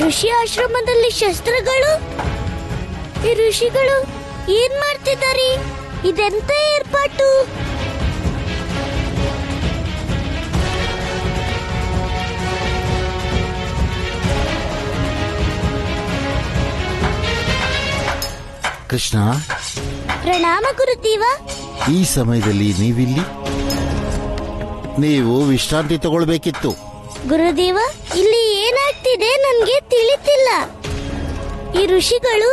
ಋಷಿ ಆಶ್ರಮದಲ್ಲಿ ಶಸ್ತ್ರಗಳು? ಈ ಋಷಿಗಳು ಏನ್ ಮಾಡ್ತಿದ್ದಾರೆ? ಇದೆಂತ ಏರ್ಪಾಟು? ಕೃಷ್ಣ, ಪ್ರಣಾಮ ಗುರುದೇವ. ಈ ಸಮಯದಲ್ಲಿ ನೀವಿಲ್ಲಿ? ನೀವು ವಿಶ್ರಾಂತಿ ತಗೊಳ್ಬೇಕಿತ್ತು. ಗುರುದೇವ, ಇಲ್ಲಿ ಏನಾಗ್ತಿದೆ ನನ್ಗೆ ತಿಳಿತಿಲ್ಲ. ಈ ಋಷಿಗಳು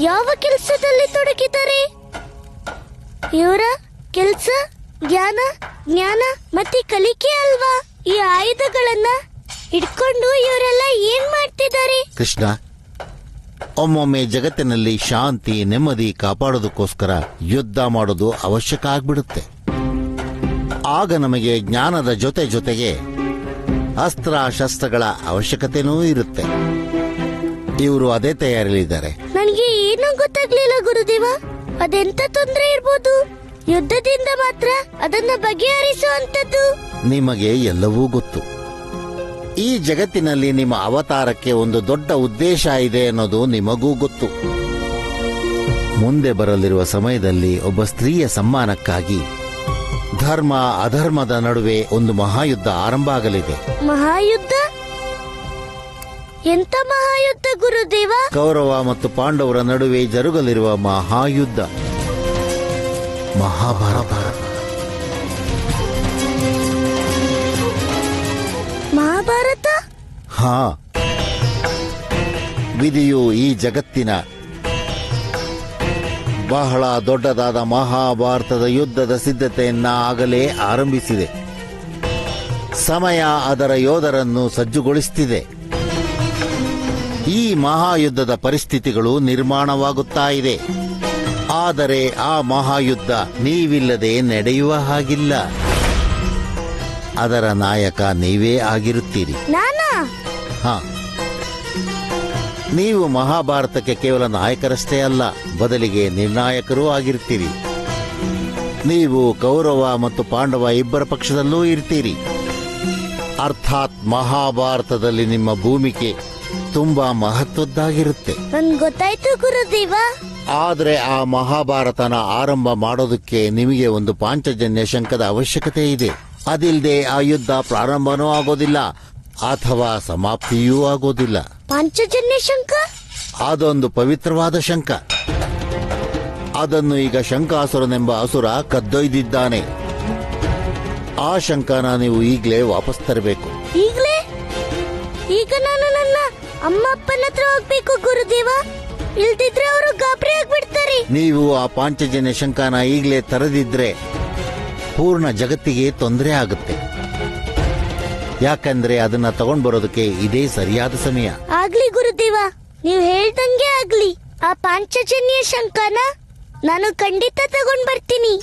ಯಾವ ಕೆಲಸದಲ್ಲಿ ತೊಡಗಿದ್ದಾರೆ? ಇವರ ಕೆಲಸ ಜ್ಞಾನ ಮತ್ತೆ ಕಲಿಕೆ ಅಲ್ವಾ? ಈ ಆಯುಧಗಳನ್ನ ಇಟ್ಕೊಂಡು ಇವರೆಲ್ಲ ಏನ್ ಮಾಡ್ತಿದ್ದಾರೆ? ಕೃಷ್ಣ, ಒಮ್ಮೊಮ್ಮೆ ಜಗತ್ತಿನಲ್ಲಿ ಶಾಂತಿ ನೆಮ್ಮದಿ ಕಾಪಾಡೋದಕ್ಕೋಸ್ಕರ ಯುದ್ಧ ಮಾಡೋದು ಅವಶ್ಯಕ ಆಗ್ಬಿಡುತ್ತೆ. ಆಗ ನಮಗೆ ಜ್ಞಾನದ ಜೊತೆಗೆ ಅಸ್ತ್ರ ಶಸ್ತ್ರಗಳ ಅವಶ್ಯಕತೆನೂ ಇರುತ್ತೆ. ಇವರು ಅದೇ ತಯಾರಿಲಿದ್ದಾರೆ. ನನಗೆ ಏನೂ ಗೊತ್ತಾಗ್ಲಿಲ್ಲ ಗುರುದೇವ. ಅದೆಂತ ತೊಂದರೆ ಇರ್ಬೋದು? ಯುದ್ಧದಿಂದ ಮಾತ್ರ ಅದನ್ನ ಬಗೆಹರಿಸುವಂತದ್ದು. ನಿಮಗೆ ಎಲ್ಲವೂ ಗೊತ್ತು. ಈ ಜಗತ್ತಿನಲ್ಲಿ ನಿಮ್ಮ ಅವತಾರಕ್ಕೆ ಒಂದು ದೊಡ್ಡ ಉದ್ದೇಶ ಇದೆ ಅನ್ನೋದು ನಿಮಗೂ ಗೊತ್ತು. ಮುಂದೆ ಬರಲಿರುವ ಸಮಯದಲ್ಲಿ ಒಬ್ಬ ಸ್ತ್ರೀಯ ಸಮ್ಮಾನಕ್ಕಾಗಿ ಧರ್ಮ ಅಧರ್ಮದ ನಡುವೆ ಒಂದು ಮಹಾಯುದ್ಧ ಆರಂಭ ಆಗಲಿದೆ. ಮಹಾಯುದ್ಧ? ಎಂತ ಮಹಾಯುದ್ಧ ಗುರುದೇವ? ಕೌರವ ಮತ್ತು ಪಾಂಡವರ ನಡುವೆ ಜರುಗಲಿರುವ ಮಹಾಯುದ್ಧ, ಮಹಾಭಾರತ. ಮಹಾಭಾರತ? ಹಾ, ವಿಧಿಯು ಈ ಜಗತ್ತಿನ ಬಹಳ ದೊಡ್ಡದಾದ ಮಹಾಭಾರತದ ಯುದ್ಧದ ಸಿದ್ಧತೆಯನ್ನ ಆಗಲೇ ಆರಂಭಿಸಿದೆ. ಸಮಯ ಅದರ ಯೋಧರನ್ನು ಸಜ್ಜುಗೊಳಿಸುತ್ತಿದೆ. ಈ ಮಹಾಯುದ್ಧದ ಪರಿಸ್ಥಿತಿಗಳು ನಿರ್ಮಾಣವಾಗುತ್ತಾ ಇದೆ. ಆದರೆ ಆ ಮಹಾಯುದ್ಧ ನೀವಿಲ್ಲದೆ ನಡೆಯುವ ಹಾಗಿಲ್ಲ. ಅದರ ನಾಯಕ ನೀವೇ ಆಗಿರುತ್ತೀರಿ. ನಾನಾ? ಹಾ, ನೀವು ಮಹಾಭಾರತಕ್ಕೆ ಕೇವಲ ನಾಯಕರಷ್ಟೇ ಅಲ್ಲ, ಬದಲಿಗೆ ನಿರ್ಣಾಯಕರೂ ಆಗಿರ್ತೀರಿ. ನೀವು ಕೌರವ ಮತ್ತು ಪಾಂಡವ ಇಬ್ಬರ ಪಕ್ಷದಲ್ಲೂ ಇರ್ತೀರಿ. ಅರ್ಥಾತ್ ಮಹಾಭಾರತದಲ್ಲಿ ನಿಮ್ಮ ಭೂಮಿಕೆ ತುಂಬಾ ಮಹತ್ವದ್ದಾಗಿರುತ್ತೆ. ನನ್ಗೆ ಗೊತ್ತಾಯ್ತು ಗುರುದೇವ. ಆದರೆ ಆ ಮಹಾಭಾರತನ ಆರಂಭ ಮಾಡೋದಕ್ಕೆ ನಿಮಗೆ ಒಂದು ಪಾಂಚಜನ್ಯ ಶಂಖದ ಅವಶ್ಯಕತೆ ಇದೆ. ಅದಿಲ್ಲದೆ ಆ ಯುದ್ಧ ಪ್ರಾರಂಭನೂ ಆಗೋದಿಲ್ಲ ಅಥವಾ ಸಮಾಪ್ತಿಯೂ ಆಗೋದಿಲ್ಲ. ಪಾಂಚಜನ್ಯ ಶಂಖ? ಅದೊಂದು ಪವಿತ್ರವಾದ ಶಂಖ. ಅದನ್ನು ಈಗ ಶಂಖಾಸುರನೆಂಬ ಅಸುರ ಕದ್ದೊಯ್ದಿದ್ದಾನೆ. ಆ ಶಂಖನ ನೀವು ಈಗಲೇ ವಾಪಸ್ ತರಬೇಕು. ಈಗಲೇ? ಈಗ ನಾನು ನನ್ನ ಅಮ್ಮ ಅಪ್ಪನ ಹತ್ರ ಹೋಗ್ಬೇಕು ಗುರುದೇವ, ಇಲ್ದಿದ್ರೆ ಅವರು ಗಾಬರಿ ಆಗ್ಬಿಡ್ತಾರೆ. ನೀವು ಆ ಪಾಂಚಜನ್ಯ ಶಂಖನ ಈಗಲೇ ತರದಿದ್ರೆ ಪೂರ್ಣ ಜಗತ್ತಿಗೆ ತೊಂದರೆ ಆಗುತ್ತೆ. ಯಾಕಂದ್ರೆ ಅದನ್ನ ತಗೊಂಡ್ ಬರೋದಕ್ಕೆ ಇದೇ ಸರಿಯಾದ ಸಮಯ. ಆಗ್ಲಿ ಗುರುದೇವ, ನೀವು ಹೇಳ್ದಂಗೆ ಆಗ್ಲಿ. ಆ ಪಾಂಚಜನ್ಯ ಶಂಖನ ನಾನು ಖಂಡಿತ ತಗೊಂಡ್ ಬರ್ತೀನಿ.